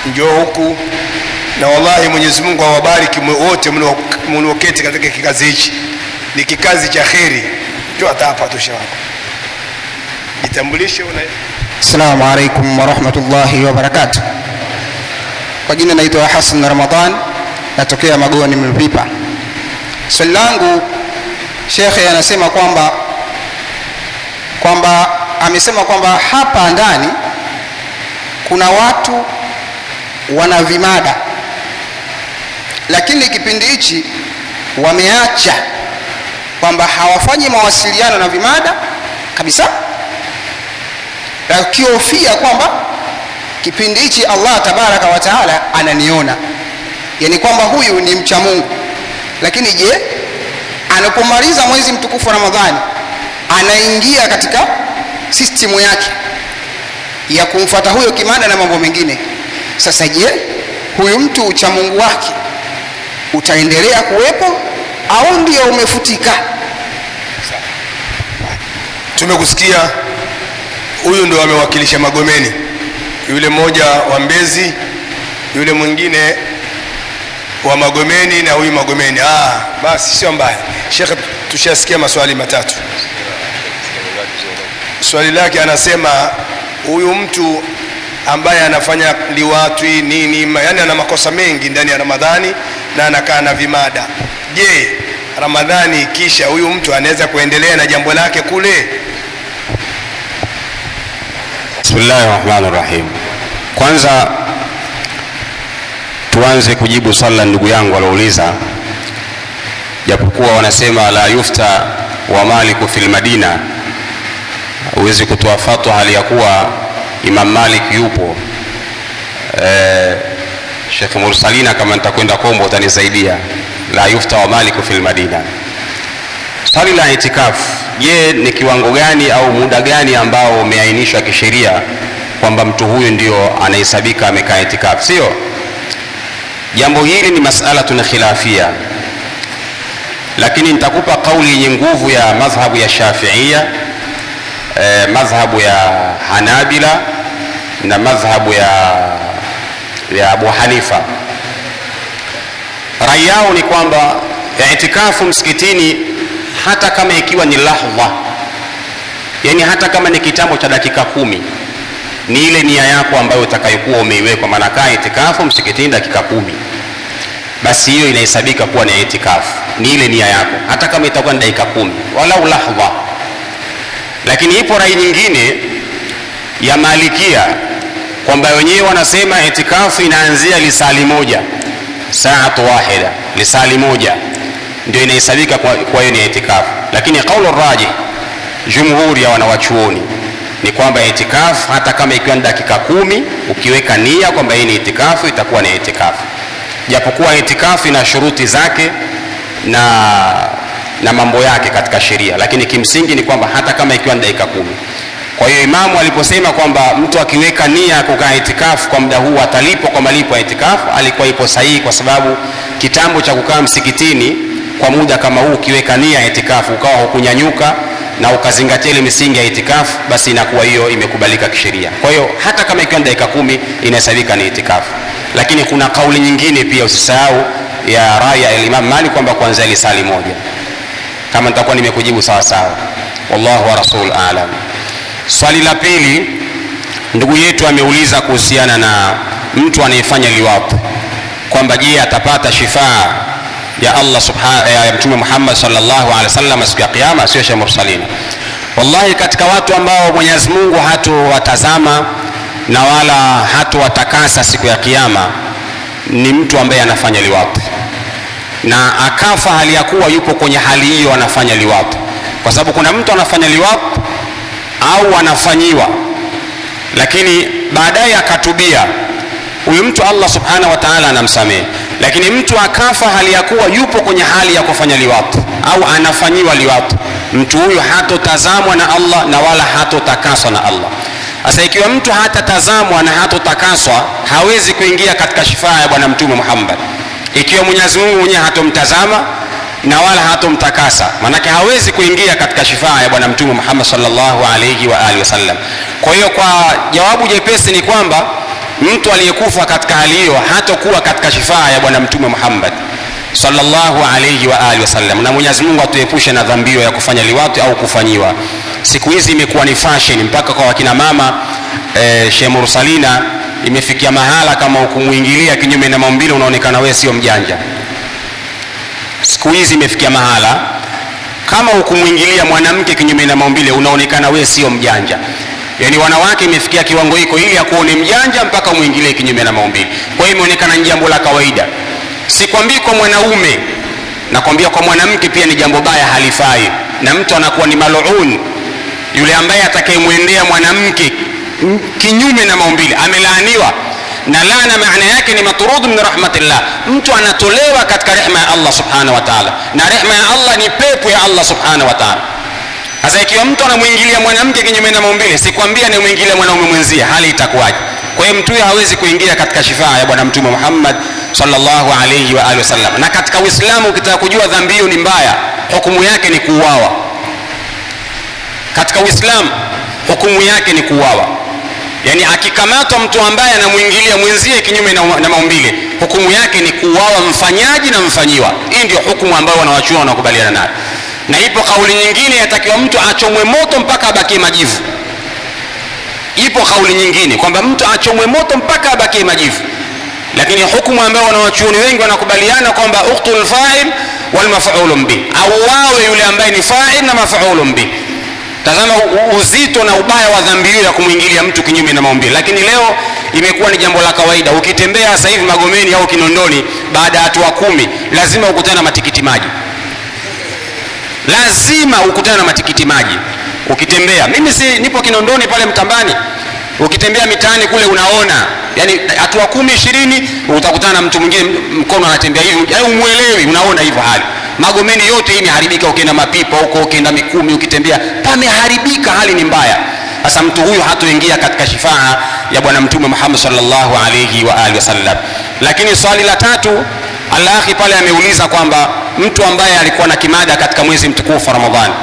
Njoo huku. Na wallahi Mwenyezi Mungu awabariki wote mlioketi katika kikazi hichi. Ni kikazi cha kheri. Njoo hapa tosha wako. Jitambulishe una. Assalamu alaikum wa rahmatullahi wa barakatuh. Kwa jina naitwa Hassan Ramadhan, natokea Magoni Mpipa. Swali langu, Sheikh anasema amesema kwamba hapa ndani kuna watu wana vimada, lakini kipindi hichi wameacha kwamba hawafanyi mawasiliano na vimada kabisa, wakihofia kwamba kipindi hichi Allah tabaraka wa taala ananiona, yani kwamba huyu ni mcha Mungu. Lakini je, anapomaliza mwezi mtukufu wa Ramadhani anaingia katika system yake ya kumfuata huyo kimada na mambo mengine. Sasa je, huyu mtu ucha Mungu wake utaendelea kuwepo au ndio umefutika? Tumekusikia. Huyu ndio amewakilisha Magomeni, yule mmoja wa Mbezi, yule mwingine wa Magomeni na huyu Magomeni. Basi sio mbaya. Sheikh, tushasikia maswali matatu. Swali lake anasema huyu mtu ambaye anafanya liwatwi nini, yani ana makosa mengi ndani ya Ramadhani na anakaa na vimada. Je, Ramadhani kisha huyu mtu anaweza kuendelea na jambo lake kule? Bismillahirrahmanirrahim. Kwanza tuanze kujibu swali la ndugu yangu alouliza, japokuwa wanasema la yufta wa Maliku fil Madina, huwezi kutoa fatwa hali ya kuwa Imam Malik yupo. Sheikh Mursalina, kama nitakwenda Kombo utanisaidia. La yufta wa Maliku fil Madina. Swali la itikafu, je, ni kiwango gani au muda gani ambao umeainishwa kisheria kwamba mtu huyu ndio anahesabika amekaa itikafu? Sio, jambo hili ni masala tunakhilafia, lakini nitakupa kauli yenye nguvu ya madhhabu ya Shafi'ia, madhhabu ya Hanabila na madhhabu ya Abu Hanifa. Rai yao ni kwamba itikafu msikitini, hata kama ikiwa ni lahdha, yani hata kama ni kitambo cha dakika 10, ni ile nia yako ambayo utakayokuwa umeiweka, maana kaa itikafu msikitini dakika 10, basi hiyo inahesabika kuwa ni itikafu. Ni ile nia yako, hata kama itakuwa ni dakika 10 walau lahdha. Lakini ipo rai nyingine ya Malikia kwamba wenyewe wanasema itikafu inaanzia lisali moja, saatu wahida, lisali moja ndio inahesabika kwa hiyo ni itikafu. Lakini kaulu rajih, jumhuri ya wanawachuoni, ni kwamba itikafu hata kama ikiwa ni dakika 10, ukiweka nia kwamba hii ni itikafu, itakuwa ni itikafu. Japokuwa itikafu ina shuruti zake na mambo yake katika sheria, lakini kimsingi ni kwamba hata kama ikiwa ni dakika 10. Kwa hiyo imamu aliposema kwamba mtu akiweka nia kukaa itikafu kwa muda huu atalipwa kwa malipo ya itikafu, alikuwa ipo sahihi, kwa sababu kitambo cha kukaa msikitini kwa muda kama huu, ukiweka nia ya itikafu ukawa hukunyanyuka na ukazingatia ile misingi ya itikafu, basi inakuwa hiyo imekubalika kisheria. Kwa hiyo hata kama ikiwa ni dakika 10 inahesabika ni itikafu. Lakini kuna kauli nyingine pia, usisahau, ya rai ya Imam Malik kwamba kuanzia lisali moja. Kama nitakuwa nimekujibu sawa sawa, wallahu wa rasul aalam. Swali la pili, ndugu yetu ameuliza kuhusiana na mtu anayefanya liwat, kwamba je, atapata shifaa ya Allah ya Mtume Muhammad sallallahu alaihi wasallam siku ya kiyama? Sio Sheikh Mursalina. Wallahi, katika watu ambao Mwenyezi Mungu hatowatazama na wala hatowatakasa siku ya kiyama ni mtu ambaye anafanya liwat na akafa hali ya kuwa yupo kwenye hali hiyo anafanya liwat. Kwa sababu kuna mtu anafanya liwat au anafanyiwa, lakini baadaye akatubia, huyu mtu Allah subhanahu wa ta'ala anamsamehe. Lakini mtu akafa hali ya kuwa yupo kwenye hali ya kufanya liwat au anafanyiwa liwat, mtu huyu hatotazamwa na Allah na wala hatotakaswa na Allah. Sasa ikiwa mtu hatatazamwa na hatotakaswa, hawezi kuingia katika shifaa ya Bwana Mtume Muhammad. Ikiwa Mwenyezi Mungu mwenyewe hatomtazama na wala hatomtakasa, manake hawezi kuingia katika shifaa ya Bwana Mtume Muhammad sallallahu alayhi wa alihi wasallam. Kwa hiyo kwa jawabu jepesi ni kwamba mtu aliyekufa katika hali hiyo hatakuwa katika shifaa ya Bwana Mtume Muhammad sallallahu alayhi wa alihi wasallam. Na Mwenyezi Mungu atuepushe na dhambi ya kufanya liwati au kufanyiwa. Siku hizi imekuwa ni fashion mpaka kwa wakina mama. Sheikh Mursalina, imefikia mahala kama ukumuingilia kinyume na maumbile unaonekana wewe sio mjanja. Siku hizi imefikia mahala kama ukumuingilia mwanamke kinyume na maumbile unaonekana wewe sio mjanja. Yani wanawake imefikia kiwango hiko, ili akuone mjanja mpaka muingilie kinyume na maumbile. Kwa hiyo imeonekana ni jambo la kawaida. Sikwambii kwa mwanaume, nakwambia kwa mwanamke pia ni jambo baya, halifai. Na mtu anakuwa ni mal'un yule ambaye atakayemwendea mwanamke kinyume na maumbile, amelaaniwa. Na laana maana yake ni maturud min rahmatillah, mtu anatolewa katika rehema ya Allah subhanahu wa ta'ala, na rehema ya Allah ni pepo ya Allah subhanahu wa ta'ala. Sasa ikiwa mtu anamuingilia mwanamke kinyume na maumbile, sikwambia anamuingilia mwanaume mwenzie, hali itakuwaje? Kwa hiyo mtu hawezi kuingia katika shifaa ya Bwana Mtume Muhammad sallallahu alayhi wa alihi wasallam. Na katika Uislamu ukitaka kujua dhambi hiyo ni mbaya, hukumu yake ni kuuawa. Katika Uislamu hukumu yake ni kuuawa. Yani akikamatwa mtu ambaye anamuingilia mwenzie kinyume na maumbile, hukumu yake ni kuuawa, mfanyaji na mfanyiwa. Hii ndio hukumu ambayo wanawachuoni wanakubaliana nayo. Na ipo kauli nyingine, yatakiwa mtu achomwe moto mpaka abakie majivu. Ipo kauli nyingine kwamba mtu achomwe moto mpaka abakie majivu. Lakini hukumu ambayo wanawachuoni wengi wanakubaliana kwamba uqtul fa'il wal maf'ulun bi, au wawe yule ambaye ni fa'il na maf'ulun bi. Tazama uzito na ubaya wa dhambi hiyo ya kumuingilia mtu kinyume na maumbile. Lakini leo imekuwa ni jambo la kawaida. Ukitembea sasa hivi Magomeni au Kinondoni, baada ya hatua 10 lazima ukutane na matikiti maji, lazima ukutane na matikiti maji ukitembea. Mimi si nipo Kinondoni pale Mtambani, ukitembea mitaani kule unaona, yani hatua 10 20 utakutana na mtu mwingine mkono anatembea hivi, yani umuelewi, unaona hivyo hali. Magomeni yote hii imeharibika, ukienda Mapipa huko, ukienda Mikumi, ukitembea pameharibika, hali ni mbaya. Sasa mtu huyu hatoingia katika shifaa ya bwana Mtume Muhammad sallallahu alayhi wa alihi wasallam. Lakini swali la tatu, al-akhi pale ameuliza kwamba mtu ambaye alikuwa na kimada katika mwezi mtukufu wa Ramadhani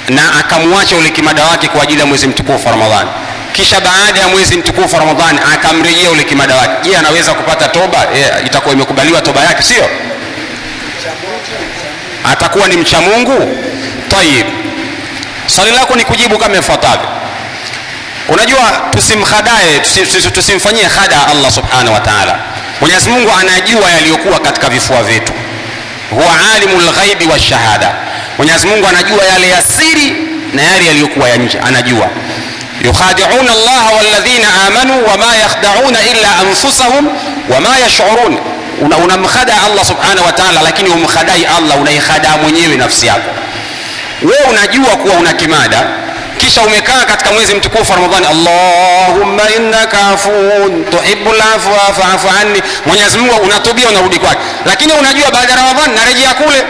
na akamwacha ule kimada wake kwa ajili ya mwezi mtukufu wa Ramadhani, kisha baada ya mwezi mtukufu wa Ramadhani akamrejea ule kimada wake, je, anaweza kupata toba? Itakuwa imekubaliwa toba yake, sio? Atakuwa ni mcha Mungu? Tayib, swali lako ni kujibu kama ifuatavyo. Unajua, tusimkhadae, tusimfanyie khada Allah subhanahu wa ta'ala. Mwenyezi Mungu anajua yaliyokuwa katika vifua vyetu, huwa alimul ghaibi wa shahada. Mwenyezi Mungu anajua yale ya siri na yale yaliyokuwa ya nje, anajua. Yukhadi'una Allah walladhina amanu wama yakhda'una illa anfusahum wama yash'urun. Unamkhada Allah subhanahu wa ta'ala, lakini umkhadai Allah, unaikhadaa mwenyewe nafsi yako. Wewe unajua kuwa una kimada, kisha umekaa katika mwezi mtukufu wa Ramadhani, Allahumma innaka afuun tuhibbul afwa fa'fu anni. Mwenyezi Mungu unatubia, unarudi kwake, lakini unajua baada ya Ramadhani narejea kule.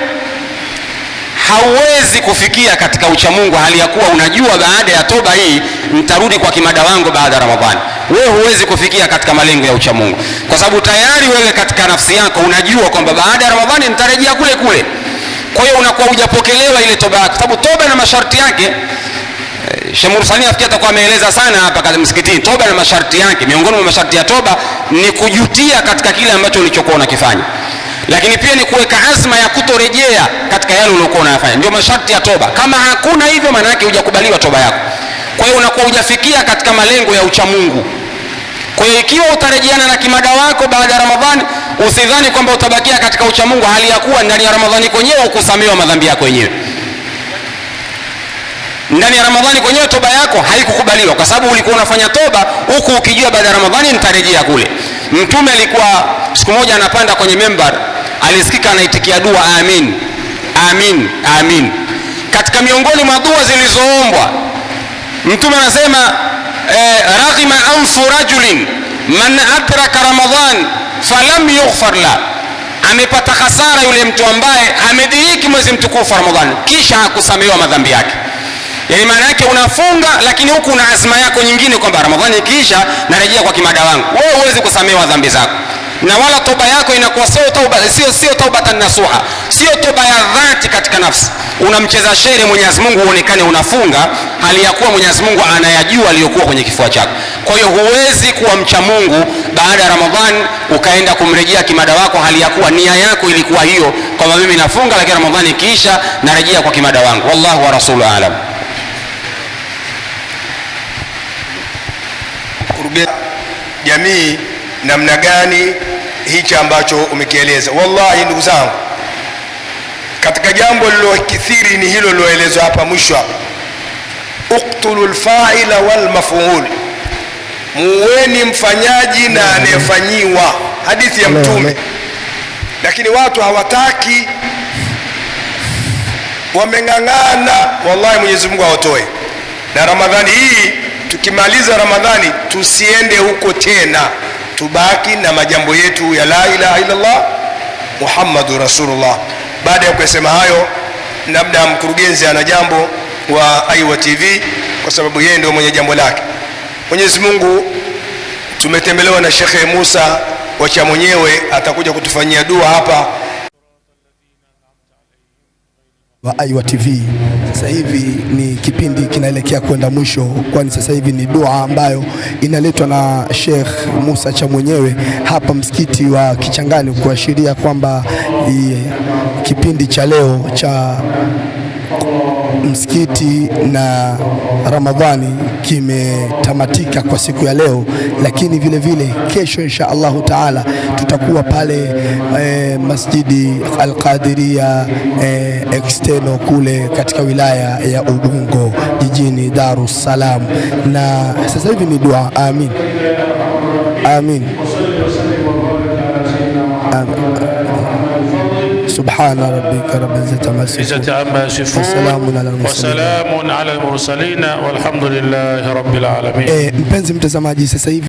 Hauwezi kufikia katika ucha Mungu hali ya kuwa unajua baada ya toba hii nitarudi kwa kimada wangu baada ya Ramadhani. Wewe huwezi kufikia katika malengo ya ucha Mungu, kwa sababu tayari wewe katika nafsi yako unajua kwamba baada ya Ramadhani nitarejea kule kule. Kwa hiyo unakuwa hujapokelewa ile toba yako, sababu toba na masharti yake. Sheikh Mursali afikia atakuwa ameeleza sana hapa katika msikitini toba na masharti yake. Miongoni mwa masharti ya toba ni kujutia katika kile ambacho ulichokuwa unakifanya, lakini pia ni kuweka azma ya kutorejea katika yale uliyokuwa unayafanya. Ndio masharti ya toba. Kama hakuna hivyo, maana yake hujakubaliwa toba yako. Kwa hiyo unakuwa hujafikia katika malengo ya ucha Mungu. Kwa hiyo ikiwa utarejeana na kimada wako baada ya Ramadhani, usidhani kwamba utabakia katika ucha Mungu hali ya kuwa ndani ya Ramadhani kwenyewe ukusamehewa madhambi yako wenyewe. Ndani ya Ramadhani kwenyewe toba yako haikukubaliwa, kwa sababu ulikuwa unafanya toba huku ukijua baada ya Ramadhani nitarejea kule. Mtume alikuwa siku moja anapanda kwenye membar, alisikika anaitikia dua amin amin amin. Katika miongoni mwa dua zilizoombwa, Mtume anasema raghima anfu rajulin man adraka Ramadhan falam yughfar la. Amepata hasara yule mtu ambaye amediriki mwezi mtukufu wa Ramadhani kisha hakusamehewa madhambi yake. Yani maana yake unafunga, lakini huku una azma yako nyingine kwamba Ramadhani ikiisha narejea kwa kimada wangu. Wewe huwezi kusamehewa dhambi zako, na wala toba yako inakuwa sio taubatan nasuha, sio toba ya dhati katika nafsi. Unamcheza shere Mwenyezi Mungu uonekane unafunga hali ya kuwa Mwenyezi Mungu anayajua aliyokuwa kwenye kifua chako. Kwa hiyo huwezi kuwa mcha Mungu baada ya Ramadhani ukaenda kumrejea kimada wako hali ya kuwa nia yako ilikuwa hiyo kwamba mimi nafunga, lakini Ramadhani ikiisha narejea kwa kimada wangu. Wallahu wa rasuluhu aalam. Jamii namna gani hichi ambacho umekieleza? Wallahi ndugu zangu, katika jambo lilokithiri ni hilo liloelezwa hapa mwisho hapa, uqtulul fa'ila wal maf'ul, muweni mfanyaji na anayefanyiwa, hadithi ya Mtume. Lakini watu hawataki, wameng'ang'ana. Wallahi Mwenyezi Mungu awatoe. Na Ramadhani hii tukimaliza Ramadhani tusiende huko tena, tubaki na majambo yetu ya la ilaha illallah Muhammadur Rasulullah. Baada ya kusema hayo, labda mkurugenzi ana jambo wa Aiwa TV, kwa sababu yeye ndio mwenye jambo lake. Mwenyezi Mungu, tumetembelewa na Sheikh Musa wacha mwenyewe, atakuja kutufanyia dua hapa wa Aiwa TV. Sasa hivi ni kipindi kinaelekea kwenda mwisho, kwani sasa hivi ni dua ambayo inaletwa na Sheikh Musa cha mwenyewe hapa msikiti wa Kichangani, kuashiria kwamba kipindi cha leo cha msikiti na Ramadhani kimetamatika kwa siku ya leo, lakini vile vile kesho insha Allahu Taala tutakuwa pale Masjidi Al-Qadiria external kule katika wilaya ya Ubungo jijini Dar es Salaam. Na sasa hivi ni dua. Amin. Amin. سبحان ربك رب العزة عما يصفون وسلام على المرسلين والحمد لله رب العالمين. Mpenzi mtazamaji, sasa hivi